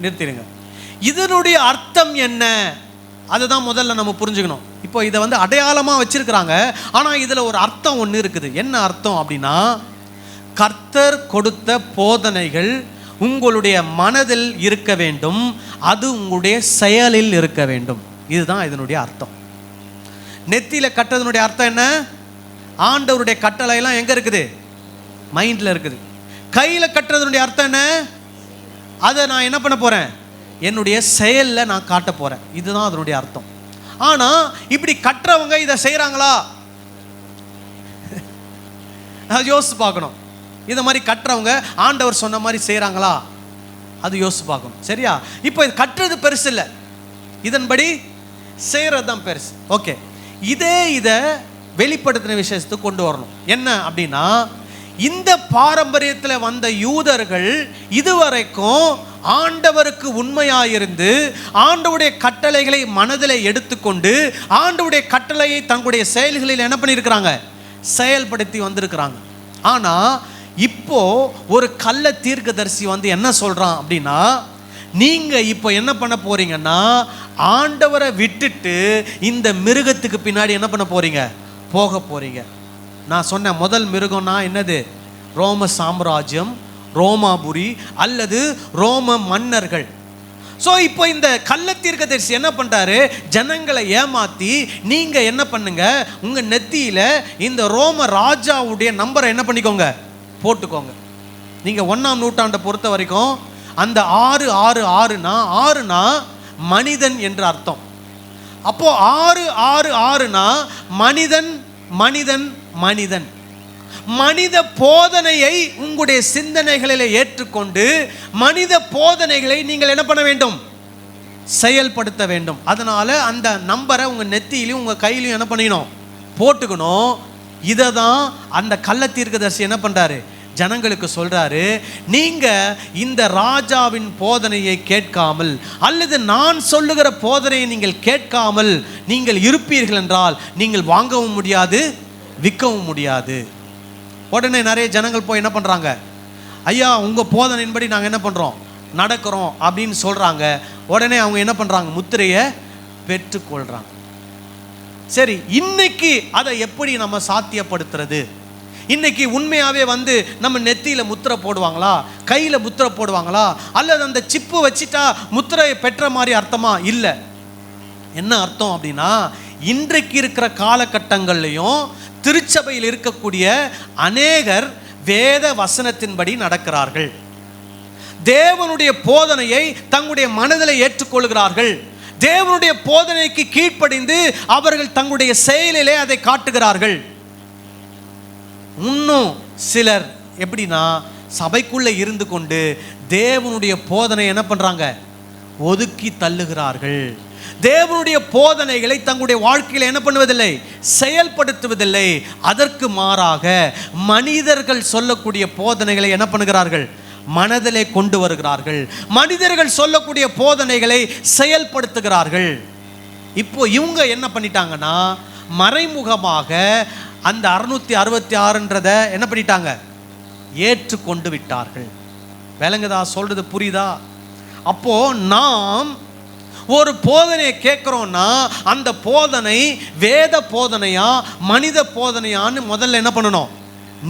நிறுத்திடுங்க. இதனுடைய அர்த்தம் என்ன, அதுதான் முதல்ல நம்ம புரிஞ்சுக்கணும். இப்போ இதை அடையாளமாக வச்சிருக்கிறாங்க, ஆனால் இதில் ஒரு அர்த்தம் ஒன்று இருக்குது. என்ன அர்த்தம் அப்படின்னா, கர்த்தர் கொடுத்த போதனைகள் உங்களுடைய மனதில் இருக்க வேண்டும், அது உங்களுடைய செயலில் இருக்க வேண்டும். இதுதான் இதனுடைய அர்த்தம். நெத்தியில் கட்டுறதுனுடைய அர்த்தம் என்ன, ஆண்டவருடைய கட்டளையெல்லாம் எங்கே இருக்குது, மைண்டில் இருக்குது. கையில் கட்டுறதுனுடைய அர்த்தம் என்ன, அதை நான் என்ன பண்ண போகிறேன், என்னுடைய செயலில் நான் காட்ட போகிறேன். இதுதான் அதனுடைய அர்த்தம். ஆனால் இப்படி கட்டுறவங்க இதை செய்கிறாங்களா, யோசிச்சு பார்க்கணும். இதை மாதிரி கட்டுறவங்க ஆண்டவர் சொன்ன மாதிரி செய்கிறாங்களா, அது யோசிச்சு பார்க்கணும். சரியா? இப்போ இது கட்டுறது பெருசு இல்லை, இதன்படி செய்கிறது தான் பெருசு. ஓகே, இதை வெளிப்படுத்தின விஷயத்துக்கு கொண்டு வரணும். என்ன அப்படின்னா, இந்த பாரம்பரியத்தில் வந்த யூதர்கள் இதுவரைக்கும் ஆண்டவருக்கு உண்மையாயிருந்து ஆண்டவருடைய கட்டளைகளை மனதில் எடுத்துக்கொண்டு ஆண்டவருடைய கட்டளையை தங்களுடைய செயல்களில் என்ன பண்ணியிருக்கிறாங்க, செயல்படுத்தி வந்திருக்கிறாங்க. ஆனால் இப்போ ஒரு கள்ள தீர்க்கதரிசி என்ன சொல்கிறான் அப்படின்னா, நீங்கள் இப்போ என்ன பண்ண போறீங்கன்னா, ஆண்டவரை விட்டுட்டு இந்த மிருகத்துக்கு பின்னாடி என்ன பண்ண போறீங்க, போக போறீங்க. நான் சொன்ன முதல் மிருகம்னா என்னது, ரோம சாம்ராஜ்யம், ரோமாபுரி அல்லது ரோம மன்னர்கள். ஸோ இப்போ இந்த கள்ள தீர்க்கதரிசி என்ன பண்ணுறாரு, ஜனங்களை ஏமாற்றி நீங்கள் என்ன பண்ணுங்க, உங்கள் நெத்தியில் இந்த ரோம ராஜாவுடைய நம்பரை என்ன பண்ணிக்கோங்க, போட்டுக்கோங்க. நீங்கள் 1ஆம் நூற்றாண்டை பொறுத்த வரைக்கும் அந்த 666னா மனிதன் என்ற அர்த்தம். அப்போ 666னா மனிதன் மனிதன் மனிதன். மனித போதனையை உங்களுடைய சிந்தனைகளில் ஏற்றுக்கொண்டு மனித போதனைகளை நீங்கள் என்ன பண்ண வேண்டும், செயல்படுத்த வேண்டும். அதனால அந்த நம்பரை உங்கள் நெத்தியிலையும் உங்கள் கையிலையும் என்ன பண்ணிக்கணும், போட்டுக்கணும். இதை தான் அந்த கள்ள தீர்க்கதரிசி என்ன பண்ணுறாரு, ஜனங்களுக்கு சொல்கிறாரு, நீங்கள் இந்த ராஜாவின் போதனையை கேட்காமல் அல்லது நான் சொல்லுகிற போதனையை நீங்கள் கேட்காமல் நீங்கள் இருப்பீர்கள் என்றால் நீங்கள் வாங்கவும் முடியாது, விற்கவும் முடியாது. உடனே நிறைய ஜனங்கள் போய் என்ன பண்ணுறாங்க, ஐயா உங்கள் போதனையின்படி நாங்கள் என்ன பண்ணுறோம், நடக்கிறோம் அப்படின்னு சொல்கிறாங்க. உடனே அவங்க என்ன பண்ணுறாங்க, முத்திரையை பெற்றுக்கொள்கிறாங்க. சரி, இன்னைக்கு அதை எப்படி நம்ம சாத்தியப்படுத்துறது? இன்னைக்கு உண்மையாகவே நம்ம நெத்தியில் முத்திரை போடுவாங்களா, கையில் முத்திரை போடுவாங்களா, அல்லது அந்த சிப்பு வச்சுட்டா முத்திரையை பெற்ற மாதிரி அர்த்தமா? இல்லை. என்ன அர்த்தம் அப்படின்னா, இன்றைக்கு இருக்கிற காலகட்டங்கள்லையும் திருச்சபையில் இருக்கக்கூடிய அநேகர் வேத வசனத்தின்படி நடக்கிறார்கள். தேவனுடைய போதனையை தங்களுடைய மனதில் ஏற்றுக்கொள்கிறார்கள். தேவனுடைய போதனைக்கு கீழ்ப்படிந்து அவர்கள் தங்களுடைய செயலிலே அதை காட்டுகிறார்கள். இன்னும் சிலர் எப்படின்னா, சபைக்குள்ளே இருந்து கொண்டு தேவனுடைய போதனை என்ன பண்ணுறாங்க, ஒதுக்கி தள்ளுகிறார்கள். தேவனுடைய போதனைகளை தங்களுடைய வாழ்க்கையில் என்ன பண்ணுவதில்லை, செயல்படுத்துவதில்லை. அதற்கு மாறாக மனிதர்கள் சொல்லக்கூடிய போதனைகளை என்ன பண்ணுகிறார்கள், மனதிலே கொண்டு வருகிறார்கள். மனிதர்கள் சொல்லக்கூடிய போதனைகளை செயல்படுத்துகிறார்கள். இப்போ இவங்க என்ன பண்ணிட்டாங்கன்னா, மறைமுகமாக அந்த 666ன்றதை என்ன பண்ணிட்டாங்க, ஏற்றுக்கொண்டு விட்டார்கள். விளங்குதா, சொல்றது புரியுதா? அப்போ நாம் ஒரு போதனையை கேட்குறோன்னா அந்த போதனை வேத போதனையா மனித போதனையான்னு முதல்ல என்ன பண்ணணும்,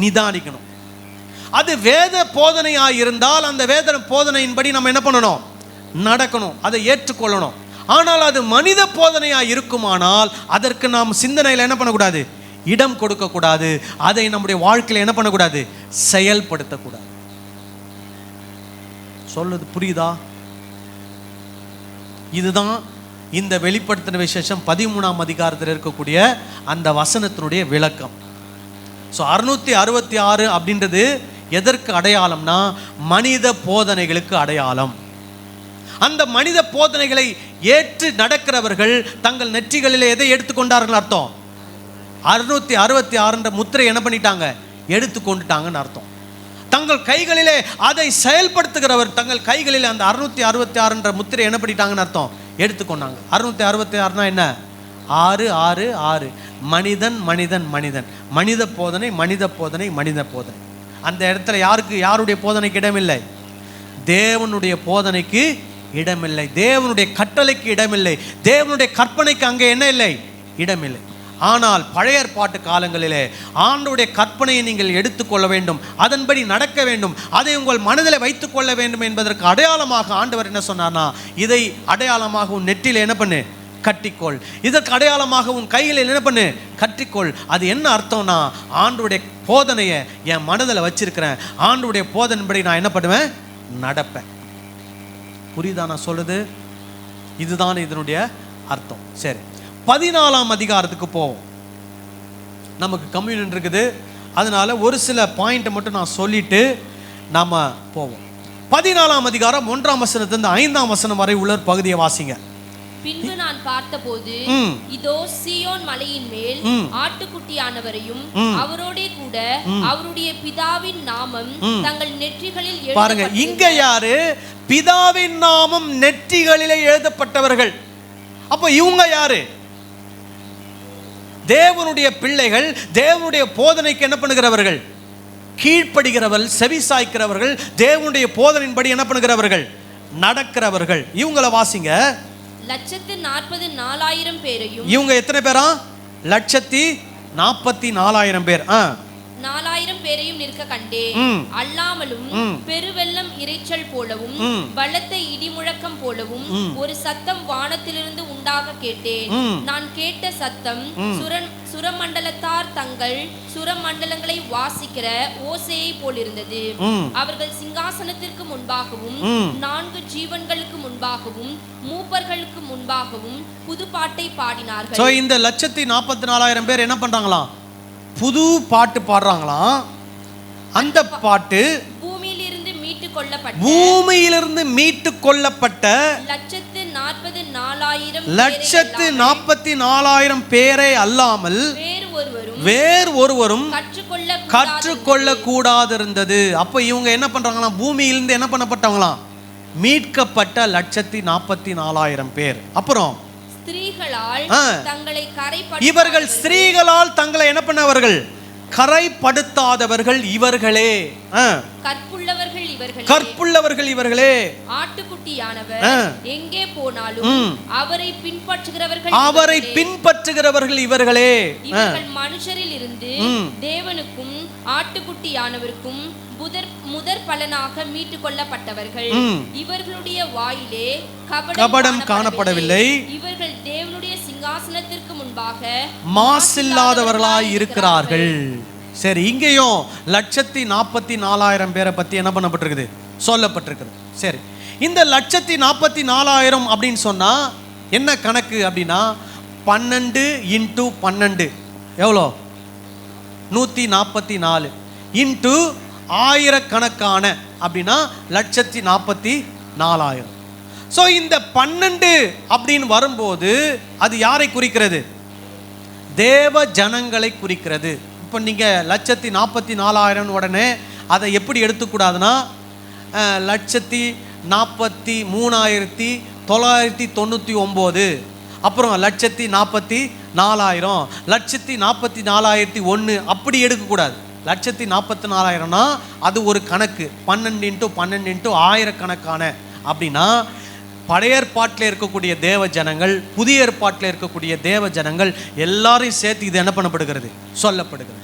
நிதானிக்கணும். அது வேத போதனையா இருந்தால் அந்த வேத போதனையின்படி நம்ம என்ன பண்ணணும், நடக்கணும், அதை ஏற்றுக்கொள்ளணும். ஆனால் அது மனித போதனையா இருக்குமானால் அதற்கு நாம் சிந்தனையில் என்ன பண்ணக்கூடாது, இடம் கொடுக்கக்கூடாது. அதை நம்முடைய வாழ்க்கையில் என்ன பண்ணக்கூடாது, செயல்படுத்தக்கூடாது. சொல்லுது புரியுதா? இதுதான் இந்த வெளிப்படுத்தின விசேஷம் 13ஆம் அதிகாரத்தில் இருக்கக்கூடிய அந்த வசனத்தினுடைய விளக்கம். ஸோ 666 அப்படின்றது எதற்கு அடையாளம்னா மனித போதனைகளுக்கு அடையாளம். அந்த மனித போதனைகளை ஏற்று நடக்கிறவர்கள் தங்கள் நெற்றிகளிலே எதை எடுத்துக்கொண்டார்கள் அர்த்தம்? 666 முத்திரை என்ன பண்ணிட்டாங்க? எடுத்துக்கொண்டுட்டாங்கன்னு அர்த்தம். தங்கள் கைகளிலே அதை செயல்படுத்துகிறவர் தங்கள் கைகளிலே அந்த 666 முத்திரை என்ன பண்ணிட்டாங்கன்னு அர்த்தம்? எடுத்துக்கொண்டாங்க. 666 என்ன? 666 மனிதன் மனிதன் மனிதன், மனித போதனை மனித போதனை மனித போதனை. அந்த இடத்துல யாருடைய போதனைக்கு இடமில்லை? தேவனுடைய போதனைக்கு இடமில்லை, தேவனுடைய கட்டளைக்கு இடமில்லை, தேவனுடைய கற்பனைக்கு அங்கே என்ன இல்லை? இடமில்லை. ஆனால் பழைய ஏற்பாட்டு காலங்களிலே ஆண்டவருடைய கற்பனையை நீங்கள் எடுத்துக்கொள்ள வேண்டும், அதன்படி நடக்க வேண்டும், அதை உங்கள் மனதில் வைத்துக் கொள்ள வேண்டும் என்பதற்கு அடையாளமாக ஆண்டவர் என்ன சொன்னார்னா, இதை அடையாளமாக உன் நெற்றியில் என்ன பண்ணு? கட்டிக்கொள். இதற்கு அடையாளமாக உன் கையில் என்ன பண்ணு? கட்டிக்கொள். அது என்ன அர்த்தம்னா, ஆண்டவருடைய போதனையை என் மனதில் வச்சிருக்கிறேன், ஆண்டவருடைய போதனைப்படி நான் என்ன பண்ணுவேன்? நடப்பேன். புரியுதா நான் சொல்றது? இதுதான் இதனுடைய அர்த்தம். சரி, 14ஆம் அதிகாரத்துக்கு போவோம். நமக்கு கம்யூனியன் இருக்குது, அதனால ஒரு சில பாயிண்ட் மட்டும் நான் சொல்லிட்டு நாம போவோம். 14ஆம் அதிகாரம் 1ஆம் வசனத்திலிருந்து 5ஆம் வசனம் வரை உள்ள பகுதியை வாசிங்க. பின்பு நான் பார்த்தபோது இதோ சீயோன் மலையின் மேல் ஆட்டுக்குட்டியானவரையும் அவரோடே கூட அவருடைய பிதாவின் நாமம் தங்கள் நெற்றிகளில் பாருங்க, இங்க யாரு? பிதாவின் நாமம் நெற்றிகளிலே எழுதப்பட்டவர்கள். அப்ப இவங்க யாரு? தேவனுடைய பிள்ளைகள், தேவனுடைய போதனைக்கு என்ன பண்ணுகிறவர்கள்? கீழ்ப்படுகிறவர்கள், செவி சாய்க்கிறவர்கள், தேவனுடைய போதனையின்படி என்ன பண்ணுகிறவர்கள்? நடக்கிறவர்கள். இவங்களை வாசிங்க. 144,000 பேரையும். இவங்க எத்தனை பேரா? 144,000 பேர். 4,000 பேரையும் நிற்க கண்டேன். அல்லாமலும் பெருவெள்ளம் இரைச்சல் போலவும் பலத்த இடிமுழக்கம் போலவும் ஒரு சத்தம் வானத்திலிருந்து உண்டாக கேட்டேன். நான் கேட்ட சத்தம் சுரமண்டலத்தார் தங்கள் சுரமண்டலங்களை வாசிக்கிற ஓசையை போலிருந்தது. அவர்கள் சிங்காசனத்திற்கு முன்பாகவும் 4 ஜீவன்களுக்கு முன்பாகவும் மூப்பர்களுக்கு முன்பாகவும் புது பாட்டை பாடினார்கள். இந்த 144,000 பேர் என்ன பண்றாங்களாம்? புது பாட்டு பாடுறாங்களாம். அந்த பாட்டு பூமியிலிருந்து மீட்டு கொள்ளப்பட்ட 144,000 பேரை அல்லாமல் வேறு ஒருவரும் கற்றுக்கொள்ள கூடாது இருந்தது. அப்ப இவங்க என்ன பண்றாங்களாம்? பூமியிலிருந்து என்ன பண்ணப்பட்டவங்களாம்? மீட்கப்பட்ட 144,000 பேர். அப்புறம் இவர்கள் ஸ்திரீகளால் தங்களை என்ன பண்ணவர்கள்? கரைப்படுத்தாதவர்கள் இவர்களே. கற்புள்ளவர்கள் இவர்களே. ஆட்டுக்குட்டியானவர் எங்கே போனாலும் அவரை பின்பற்றுகிறவர்கள் இவர்களே. இவர்கள் மனுஷரில் இருந்து தேவனுக்கும் ஆட்டுக்குட்டியானவருக்கும் முதற் பலனாக மீட்டுக் கொள்ளப்பட்டவர்கள். இவர்களுடைய வாயிலே கபடம் காணப்படவில்லை. இவர்கள் தேவனுடைய சிங்காசனத்திற்கு முன்பாக மாசில்லாதவர்களாய் இருக்கிறார்கள். சரி, இங்கேயும் 144,000 பேரை பத்தி என்ன பண்ணப்பட்டிருக்குது? சொல்லப்பட்டிருக்குது. சரி, இந்த 144,000 அப்படின்னு சொன்னா என்ன கணக்கு அப்படின்னா, 12 × 12 எவ்வளோ? 144 இன்ட்டு ஆயிரக்கணக்கான அப்படின்னா 144,000. ஸோ இந்த 12 அப்படின்னு வரும்போது அது யாரை குறிக்கிறது? தேவ ஜனங்களை குறிக்கிறது. இப்போ நீங்கள் 144,000 உடனே அதை எப்படி எடுத்துக்கூடாதுன்னா 143,999 அப்புறம் 144,000 144,001 அப்படி எடுக்கக்கூடாது. 144,000னா அது ஒரு கணக்கு. 12 × 12 × ஆயிரக்கணக்கான அப்படின்னா பழைய ஏற்பாட்டில் இருக்கக்கூடிய தேவ ஜனங்கள், புதிய ஏற்பாட்டில் இருக்கக்கூடிய தேவ ஜனங்கள் எல்லாரையும் சேர்த்து இது என்ன பண்ணப்படுகிறது? சொல்லப்படுகிறது.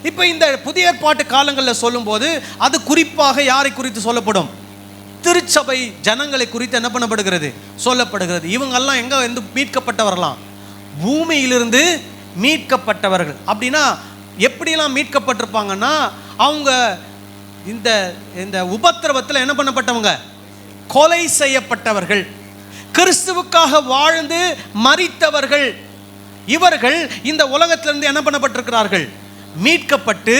இப்போ இந்த புதிய ஏற்பாட்டு காலங்களில் சொல்லும்போது அது குறிப்பாக யாரை குறித்து சொல்லப்படும்? திருச்சபை ஜனங்களை குறித்து என்ன பண்ணப்படுகிறது? சொல்லப்படுகிறது. இவங்கெல்லாம் எங்க மீட்கப்பட்டவர்களாம்? பூமியிலிருந்து மீட்கப்பட்டவர்கள். அப்படின்னா எப்படிலாம் மீட்கப்பட்டிருப்பாங்கன்னா, அவங்க இந்த உபத்திரவத்தில் என்ன பண்ணப்பட்டவங்க? கொலை செய்யப்பட்டவர்கள், கிறிஸ்துவுக்காக வாழ்ந்து மரித்தவர்கள். இவர்கள் இந்த உலகத்திலிருந்து என்ன பண்ணப்பட்டிருக்கிறார்கள்? மீட்கப்பட்டு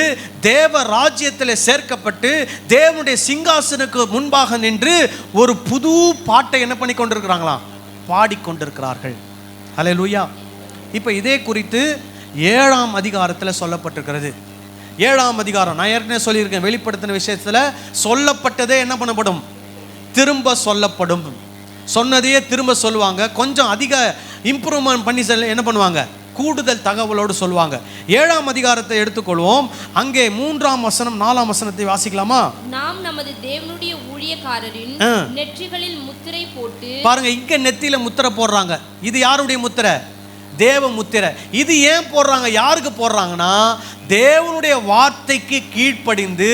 தேவ ராஜ்யத்தில் சேர்க்கப்பட்டு தேவனுடைய சிங்காசனுக்கு முன்பாக நின்று ஒரு புது பாட்டை என்ன பண்ணி கொண்டிருக்கிறாங்களா? பாடிக்கொண்டிருக்கிறார்கள். ஹல்லேலூயா. இப்போ இதே குறித்து 7ஆம் அதிகாரத்தில் சொல்லப்பட்டிருக்கிறது. 7ஆம் அதிகாரம் நான் ஏற்கனவே சொல்லியிருக்கேன், வெளிப்படுத்தின விஷயத்தில் சொல்லப்பட்டதே என்ன பண்ணப்படும்? திரும்ப சொல்லப்படும். சொன்னதையே திரும்ப சொல்லுவாங்க. கொஞ்சம் அதிக இம்ப்ரூவ்மெண்ட் பண்ணி என்ன பண்ணுவாங்க? கூடுதல் தகவலோடு சொல்லுவாங்க. 7ஆம் அதிகாரத்தை எடுத்துக்கொள்வோம். அங்கே 3ஆம் வசனம் 4ஆம் வசனத்தை வாசிக்கலாமா? நாம் நமது தேவனுடைய ஊழியக்காரரின் நெற்றிகளில் முத்திரை போட்டு. பாருங்க, இங்க நெத்தியில முத்திரை போடுறாங்க. இது யாருடைய முத்திரை? தேவ முத்திரை. இது ஏன் போடுறாங்க? யாருக்கு போடுறாங்கன்னா, தேவனுடைய வார்த்தைக்கு கீழ்ப்படிந்து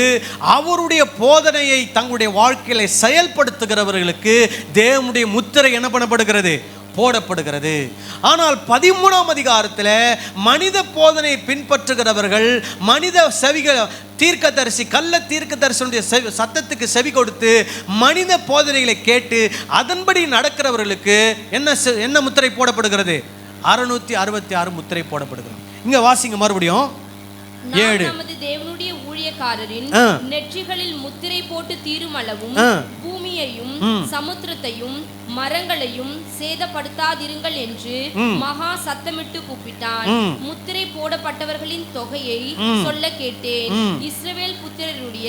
அவருடைய போதனையை தங்களுடைய வாழ்க்கையில செயல்படுத்துகிறவர்களுக்கு தேவனுடைய முத்திரை என்ன பண்ணப்படுகிறது? போடப்படுகிறது. ஆனால் 13ஆம் அதிகாரத்தில் மனித போதனை பின்பற்றுகிறவர்கள், மனித செவிகள், தீர்க்கதரிசி, கள்ள தீர்க்கதரிசனுடைய சத்தத்துக்கு செவி கொடுத்து மனித போதனைகளை கேட்டு அதன்படி நடக்கிறவர்களுக்கு என்ன முத்திரை போடப்படுகிறது? 666 முத்திரை போடப்படுகிறது. இங்க வாசிங்க மறுபடியும். நமது தேவனுடைய ஊழியக்காரரின் நெற்றிகளில் முத்திரை போட்டு தீருமளவும் பூமியையும் சமுத்திரத்தையும் மரங்களையும் சேதப்படுத்தாதிருங்கள் என்று மகா சத்தமிட்டு கூப்பிட்டான். முத்திரை போடப்பட்டவர்களின் தொகையை சொல்ல கேட்டேன். இஸ்ரவேல் புத்திரருடைய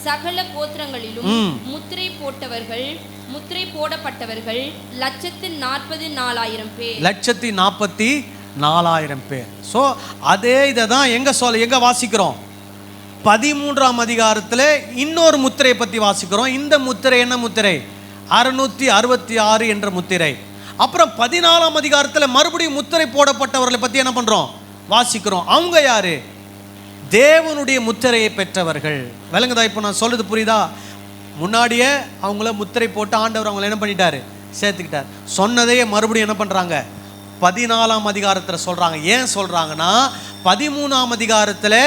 சகல கோத்திரங்களிலும் முத்திரை போடப்பட்டவர்கள் 144,000 பேர். 144,000 பேர். ஸோ அதே இதை தான் எங்க வாசிக்கிறோம்? 13ஆம் அதிகாரத்தில் இன்னொரு முத்திரையை பற்றி வாசிக்கிறோம். இந்த முத்திரை என்ன முத்திரை? 666 என்ற முத்திரை. அப்புறம் 14ஆம் அதிகாரத்தில் மறுபடியும் முத்திரை போடப்பட்டவர்களை பற்றி என்ன பண்ணுறோம்? வாசிக்கிறோம். அவங்க யாரு? தேவனுடைய முத்திரையை பெற்றவர்கள். விளங்குதா? இப்போ நான் சொல்றது புரியுதா? முன்னாடியே அவங்கள முத்திரை போட்டு ஆண்டவர் அவங்களை என்ன பண்ணிட்டாரு? சேர்த்துக்கிட்டார். சொன்னதையே மறுபடியும் என்ன பண்ணுறாங்க? 14ஆம் அதிகாரத்தில் சொல்கிறாங்க. ஏன் சொல்கிறாங்கன்னா, 13ஆம் அதிகாரத்தில்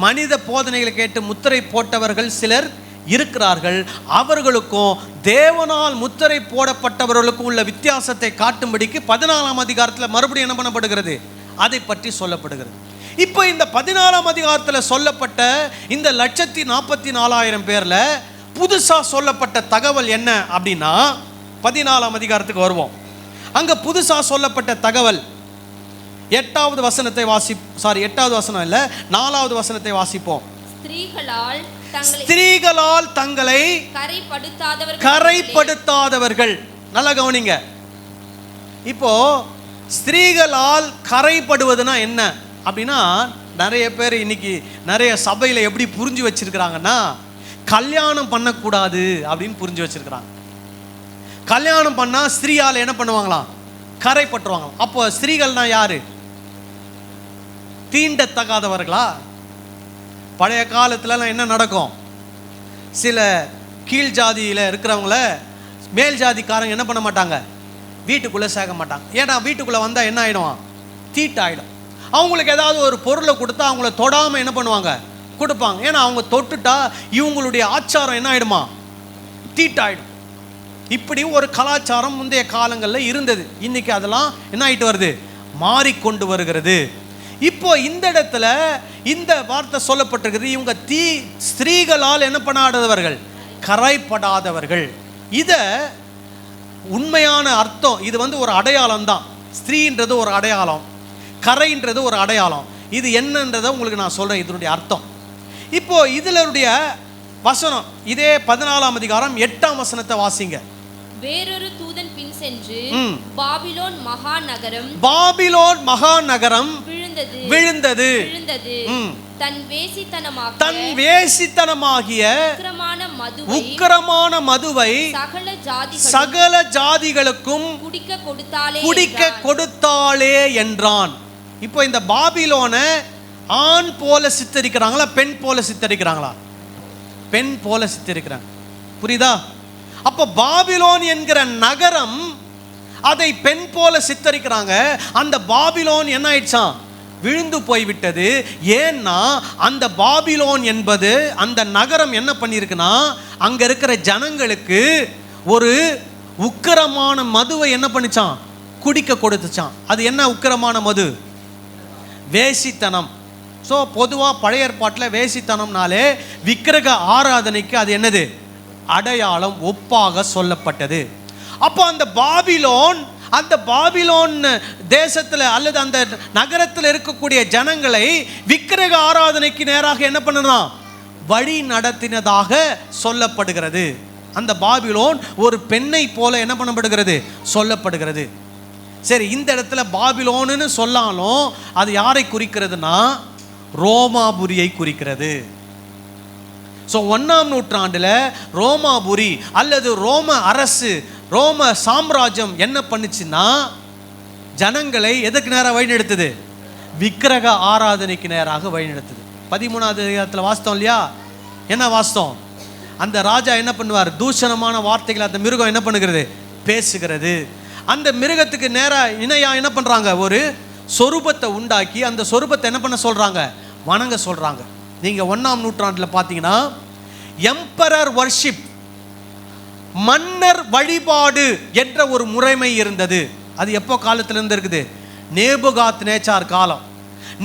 மனித போதனைகளை கேட்டு முத்திரை போட்டவர்கள் சிலர் இருக்கிறார்கள். அவர்களுக்கும் தேவனால் முத்திரை போடப்பட்டவர்களுக்கும் உள்ள வித்தியாசத்தை காட்டும்படிக்கு 14ஆம் அதிகாரத்தில் மறுபடியும் என்ன பண்ணப்படுகிறது? அதை பற்றி சொல்லப்படுகிறது. இப்போ இந்த 14ஆம் அதிகாரத்தில் சொல்லப்பட்ட இந்த 144,000 பேரில் புதுசாக சொல்லப்பட்ட தகவல் என்ன அப்படின்னா, 14ஆம் அதிகாரத்துக்கு வருவோம். அங்க புதுசா சொல்லப்பட்ட தகவல் 8வது வசனத்தை 8வது வசனம் இல்ல, 4வது வசனத்தை வாசிப்போம். ஸ்திரீகளால் தங்களை கரைப்படுத்தாதவர்கள். நல்லா கவனிங்க. இப்போ ஸ்திரீகளால் கரைப்படுவதுனா என்ன அப்படின்னா, நிறைய பேர் இன்னைக்கு நிறைய சபையில எப்படி புரிஞ்சு வச்சிருக்கிறாங்கன்னா, கல்யாணம் பண்ணக்கூடாது அப்படின்னு புரிஞ்சு வச்சிருக்கிறாங்க. கல்யாணம் பண்ணா ஸ்திரீயால் என்ன பண்ணுவாங்களாம்? கரைப்பட்டுருவாங்களாம். அப்போ ஸ்திரீகள்னா யாரு? தீண்டத்தகாதவர்களா? பழைய காலத்துல என்ன நடக்கும்? சில கீழ் ஜாதியில இருக்கிறவங்கள மேல் ஜாதிக்காரங்க என்ன பண்ண மாட்டாங்க? வீட்டுக்குள்ள சேர்க்க மாட்டாங்க. ஏன்னா வீட்டுக்குள்ள வந்தா என்ன ஆயிடும்? தீட்டாயிடும். அவங்களுக்கு ஏதாவது ஒரு பொருளை கொடுத்தா அவங்கள தொடாம என்ன பண்ணுவாங்க? கொடுப்பாங்க. ஏன்னா அவங்க தொட்டுட்டா இவங்களுடைய ஆச்சாரம் என்ன ஆயிடுமா? தீட்டாயிடும். இப்படி ஒரு கலாச்சாரம் முந்தைய காலங்களில் இருந்தது. இன்னைக்கு அதெல்லாம் என்ன ஆயிட்டு வருது? மாறிக்கொண்டு வருகிறது. இப்போ இந்த இடத்துல இந்த வார்த்தை சொல்லப்பட்டிருக்கிறது, இவங்க ஸ்திரீகளால் என்ன பண்ணாதவர்கள்? கரைப்படாதவர்கள். இத உண்மையான அர்த்தம், இது ஒரு அடையாளம் தான். ஸ்திரீன்றது ஒரு அடையாளம், கரைன்றது ஒரு அடையாளம். இது என்னன்றதை உங்களுக்கு நான் சொல்றேன், இதனுடைய அர்த்தம். இப்போ இதுலருடைய வசனம் இதே 14ஆம் அதிகாரம் 8ஆம் வசனத்தை வாசிங்க. வேறொரு தூதன் பின் சென்று பாபிலோன் மகாநகரம் விழுந்தது தன் வேசித்தனமாகிய உக்கிரமான மதுவை சகல ஜாதிகளுக்கும் குடிக்க கொடுத்தாளே என்றான். இப்போ இந்த பாபிலோனை ஆண் போல சித்தரிக்கிறாங்களா, பெண் போல சித்தரிக்கிறாங்களா? பெண் போல சித்தரிக்கிறாங்க. புரியுதா? அப்போ பாபிலோன் என்கிற நகரம் அதை பெண் போல சித்தரிக்கிறாங்க. அந்த பாபிலோன் என்ன ஆயிடுச்சான்? விழுந்து போய்விட்டது. ஏன்னா அந்த பாபிலோன் என்பது, அந்த நகரம் என்ன பண்ணியிருக்குன்னா, அங்க இருக்கிற ஜனங்களுக்கு ஒரு உக்கிரமான மதுவை என்ன பண்ணிச்சான்? குடிக்க கொடுத்துச்சான். அது என்ன உக்கிரமான மது? வேசித்தனம். ஸோ பொதுவாக பழைய ஏற்பாட்டில் வேசித்தனம்னாலே விக்கிரக ஆராதனைக்கு அது என்னது? அடையாளம், ஒப்பாக சொல்லப்பட்டது. அப்போ அந்த பாபிலோன் தேசத்தில் அல்லது அந்த நகரத்தில் இருக்கக்கூடிய ஜனங்களை விக்கிரக ஆராதனைக்கு நேராக என்ன பண்ணலாம்? வழி நடத்தினதாக சொல்லப்படுகிறது. அந்த பாபிலோன் ஒரு பெண்ணை போல என்ன பண்ணப்படுகிறது? சொல்லப்படுகிறது. சரி, இந்த இடத்துல பாபிலோன்னு சொல்லாலும் அது யாரை குறிக்கிறதுனா ரோமாபுரியை குறிக்கிறது. ஸோ 1ஆம் நூற்றாண்டில் ரோமாபுரி அல்லது ரோம அரசு, ரோம சாம்ராஜ்யம் என்ன பண்ணுச்சுன்னா ஜனங்களை எதுக்கு நேராக வழிநடத்துது? விக்கிரக ஆராதனைக்கு நேராக வழிநடத்துது. 13ஆவது அதிகாரத்தில் வாஸ்தவம் இல்லையா? என்ன வாஸ்தவம்? அந்த ராஜா என்ன பண்ணுவார்? தூஷணமான வார்த்தைகளை அந்த மிருகம் என்ன பண்ணுகிறது? பேசுகிறது. அந்த மிருகத்துக்கு நேராக இணையாக என்ன பண்ணுறாங்க? ஒரு சொரூபத்தை உண்டாக்கி அந்த சொரூபத்தை என்ன பண்ண சொல்கிறாங்க? வணங்க சொல்கிறாங்க. நீங்கள் 1ஆம் நூற்றாண்டில் பார்த்தீங்கன்னா எம்பரர் வர்ஷிப், மன்னர் வழிபாடு என்ற ஒரு முறைமை இருந்தது. அது எப்போ காலத்திலிருந்து இருக்குது? நேபுகாத் நேச்சார் காலம்.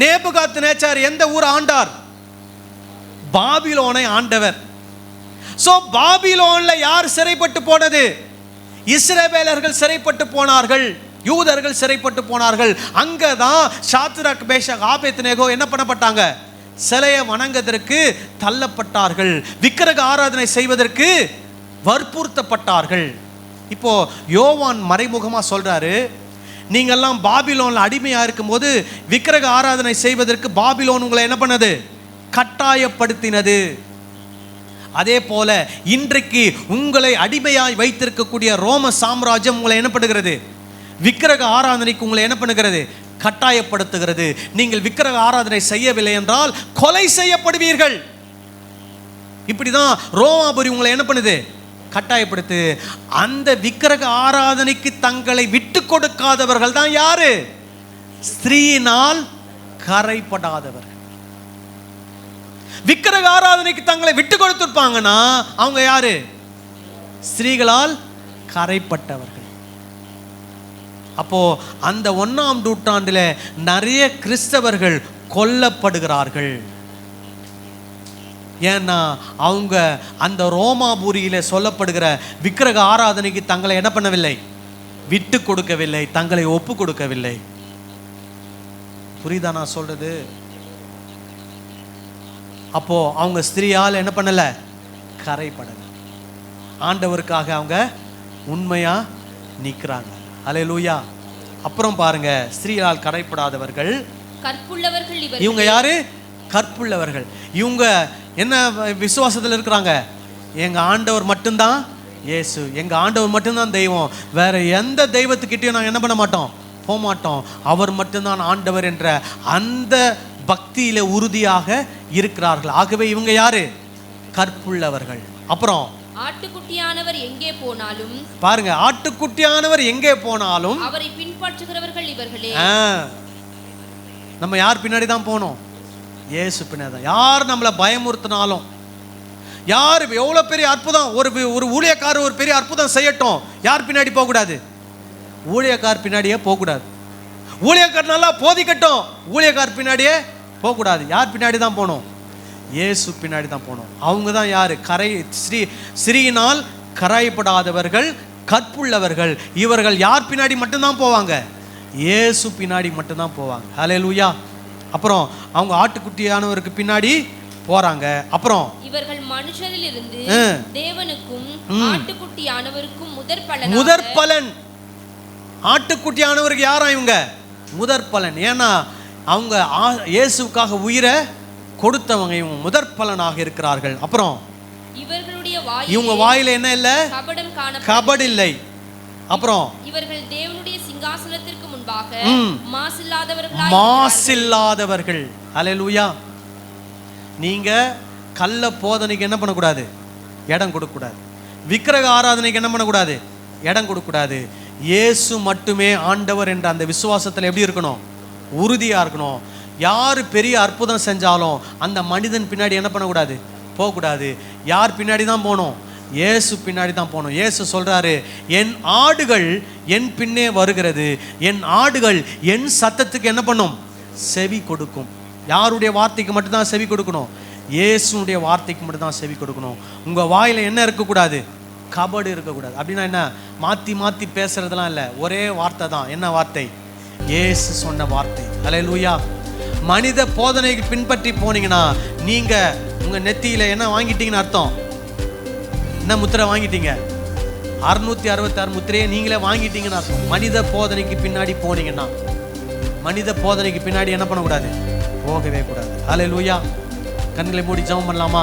நேபுகாத் நேச்சார் எந்த ஊர் ஆண்டார்? பாபிலோனை ஆண்டவர். ஸோ பாபிலோனில் யார் சிறைப்பட்டு போனது? இஸ்ரவேலர்கள் சிறைப்பட்டு போனார்கள், யூதர்கள் சிறைப்பட்டு போனார்கள். அங்கே தான் சாத்ராக், மேஷாக், ஆபேத்நேகோ என்ன பண்ணப்பட்டாங்க? சிலையை வணங்குவதற்கு தள்ளப்பட்டார்கள், விக்கிரக ஆராதனை செய்வதற்கு வற்புறுத்தப்பட்டார்கள். இப்போ யோவான் மறைமுகமாக சொல்றாரு, நீங்கள்லாம் பாபிலோனில் அடிமையாக இருக்கும்போது விக்கிரக ஆராதனை செய்வதற்கு பாபிலோன் உங்களை என்ன பண்ணது? கட்டாயப்படுத்தினது. அதே போல இன்றைக்கு உங்களை அடிமையாய் வைத்திருக்கக்கூடிய ரோம சாம்ராஜ்யம் உங்களை என்ன பண்ணுகிறது? விக்கிரக ஆராதனைக்கு உங்களை என்ன பண்ணுகிறது? கட்டாயப்படுத்துகிறது. நீங்கள் விக்கிரக ஆராதனை செய்யவில்லை என்றால் கொலை செய்யப்படுவீர்கள். இப்படிதான் ரோமாபுரி உங்களை என்ன பண்ணுது? கட்டாயப்படுத்து. அந்த விக்கிரக ஆராதனைக்கு தங்களை விட்டு கொடுக்காதவர்கள் தான் யாரு? ஸ்திரீயினால் கரைப்படாதவர்கள். விக்கிரக ஆராதனைக்கு தங்களை விட்டு கொடுத்திருப்பாங்கன்னா அவங்க யாரு? ஸ்திரீகளால் கரைப்பட்டவர்கள். அப்போ அந்த 1ஆம் நூற்றாண்டில் நிறைய கிறிஸ்தவர்கள் கொல்லப்படுகிறார்கள். ஏன்னா அவங்க அந்த ரோமாபுரியில் சொல்லப்படுகிற விக்கிரக ஆராதனைக்கு தங்களை என்ன பண்ணவில்லை? விட்டு கொடுக்கவில்லை, தங்களை ஒப்பு கொடுக்கவில்லை. புரியுதா நான் சொல்றது? அப்போ அவங்க ஸ்திரீயால் என்ன பண்ணல? கரைப்படல. ஆண்டவருக்காக அவங்க உண்மையா நிற்கிறாங்க. அல்லேலூயா. அப்புறம் பாருங்க, ஸ்திரீயால் கரைப்படாதவர்கள் கற்புள்ளவர்கள். இவங்க யாரு? கற்புள்ளவர்கள். இவங்க என்ன விசுவாசத்தில் இருக்கிறாங்க? எங்க ஆண்டவர் மட்டும்தான் இயேசு, எங்க ஆண்டவர் மட்டும்தான் தெய்வம், வேற எந்த தெய்வத்துக்கிட்டையும் நாங்கள் என்ன பண்ண மாட்டோம், போக மாட்டோம், அவர் மட்டும்தான் ஆண்டவர் என்ற அந்த பக்தியில உறுதியாக இருக்கிறார்கள். ஆகவே இவங்க யாரு? கற்புள்ளவர்கள். அப்புறம் ஆட்டுக்குட்டியானவர் எங்கே போனாலும், பாருங்க, ஆட்டுக்குட்டியானவர் எங்கே போனாலும் அவரை பின்பற்றுகிறவர்கள் இவர்களே. நம்ம யார் பின்னாடி தான் போனோம்? இயேசு பின்னாடி தான். யார் நம்மளை பயமுறுத்தினாலும், யார் எவ்வளோ பெரிய அற்புதம், ஒரு ஊழியக்காரர் ஒரு பெரிய அற்புதம் செய்யட்டும், யார் பின்னாடி போகக்கூடாது? ஊழியக்கார் பின்னாடியே போகக்கூடாது. ஊழியக்கார் நல்லா போதிக்கட்டும், ஊழியக்கார் பின்னாடியே போகக்கூடாது. யார் பின்னாடி தான் போகணும்? இயேசு பின்னாடி தான் போகணும். அவங்க தான் யாரு? ஸ்ரீயினால் கரைப்படாதவர்கள், கற்புள்ளவர்கள். இவர்கள் யார் பின்னாடி மட்டும்தான் போவாங்க? இயேசு பின்னாடி மட்டும்தான் போவாங்க. ஹல்லேலூயா. அப்புறம் அவங்க ஆட்டுக்குட்டியானவருக்கு பின்னாடி போறாங்க. அப்புறம் இவர்கள் மனுஷரில் இருந்து தேவனுக்கும் ஆட்டுக்குட்டியானவருக்கும் முதற் பலன். ஆட்டுக்குட்டியானவருக்கு யாரா இவங்க? முதற் பலன். ஏன்னா அவங்க இயேசுக்காக உயிரை கொடுத்தவங்க, இவங்க முதற் பலனாக இருக்கிறார்கள். அப்புறம் இவங்க வாயில என்ன இல்லை? கபடு இல்லை. அப்புறம் இவர்கள் தேவனுடைய சிங்காசனத்திற்கு முன்பாக மாசில்லாதவர்கள். அல்லேலூயா. நீங்க கள்ள போதனைக்கு என்ன பண்ணக்கூடாது? இடம் கொடுக்கக்கூடாது. விக்கிரக ஆராதனைக்கு என்ன பண்ணக்கூடாது? இடம் கொடுக்கக்கூடாது. இயேசு மட்டுமே ஆண்டவர் என்ற அந்த விசுவாசத்தில் எப்படி இருக்கணும்? உறுதியா இருக்கணும். யார் பெரிய அற்புதம் செஞ்சாலும் அந்த மனிதன் பின்னாடி என்ன பண்ணக்கூடாது? போகக்கூடாது. யார் பின்னாடி தான் போகணும்? இயேசு பின்னாடி தான் போகணும். இயேசு சொல்றாரு, என் ஆடுகள் என் பின்னே வருகிறது, என் ஆடுகள் என் சத்தத்துக்கு என்ன பண்ணும்? செவி கொடுக்கும். யாருடைய வார்த்தைக்கு மட்டும்தான் செவி கொடுக்கணும்? இயேசுடைய வார்த்தைக்கு மட்டும்தான் செவி கொடுக்கணும். உங்க வாயில என்ன இருக்கக்கூடாது? கபடு இருக்கக்கூடாது. அப்படின்னா என்ன? மாத்தி மாத்தி பேசுறதுலாம் இல்லை, ஒரே வார்த்தை தான். என்ன வார்த்தை? இயேசு சொன்ன வார்த்தை. அல்லேலூயா. மனித போதனைக்கு பின்பற்றி போனீங்கன்னா நீங்க உங்க நெத்தியில என்ன வாங்கிட்டீங்கன்னு அர்த்தம்? என்ன முத்திரை வாங்கிட்டீங்க? 666 முத்திரையை நீங்களே வாங்கிட்டீங்கன்னு அர்த்தம். மனித போதனைக்கு பின்னாடி போனீங்கன்னா, மனித போதனைக்கு பின்னாடி என்ன பண்ணக்கூடாது? போகவே கூடாது. அல்லேலூயா. கண்களை மூடி ஜெபம் பண்ணலாமா?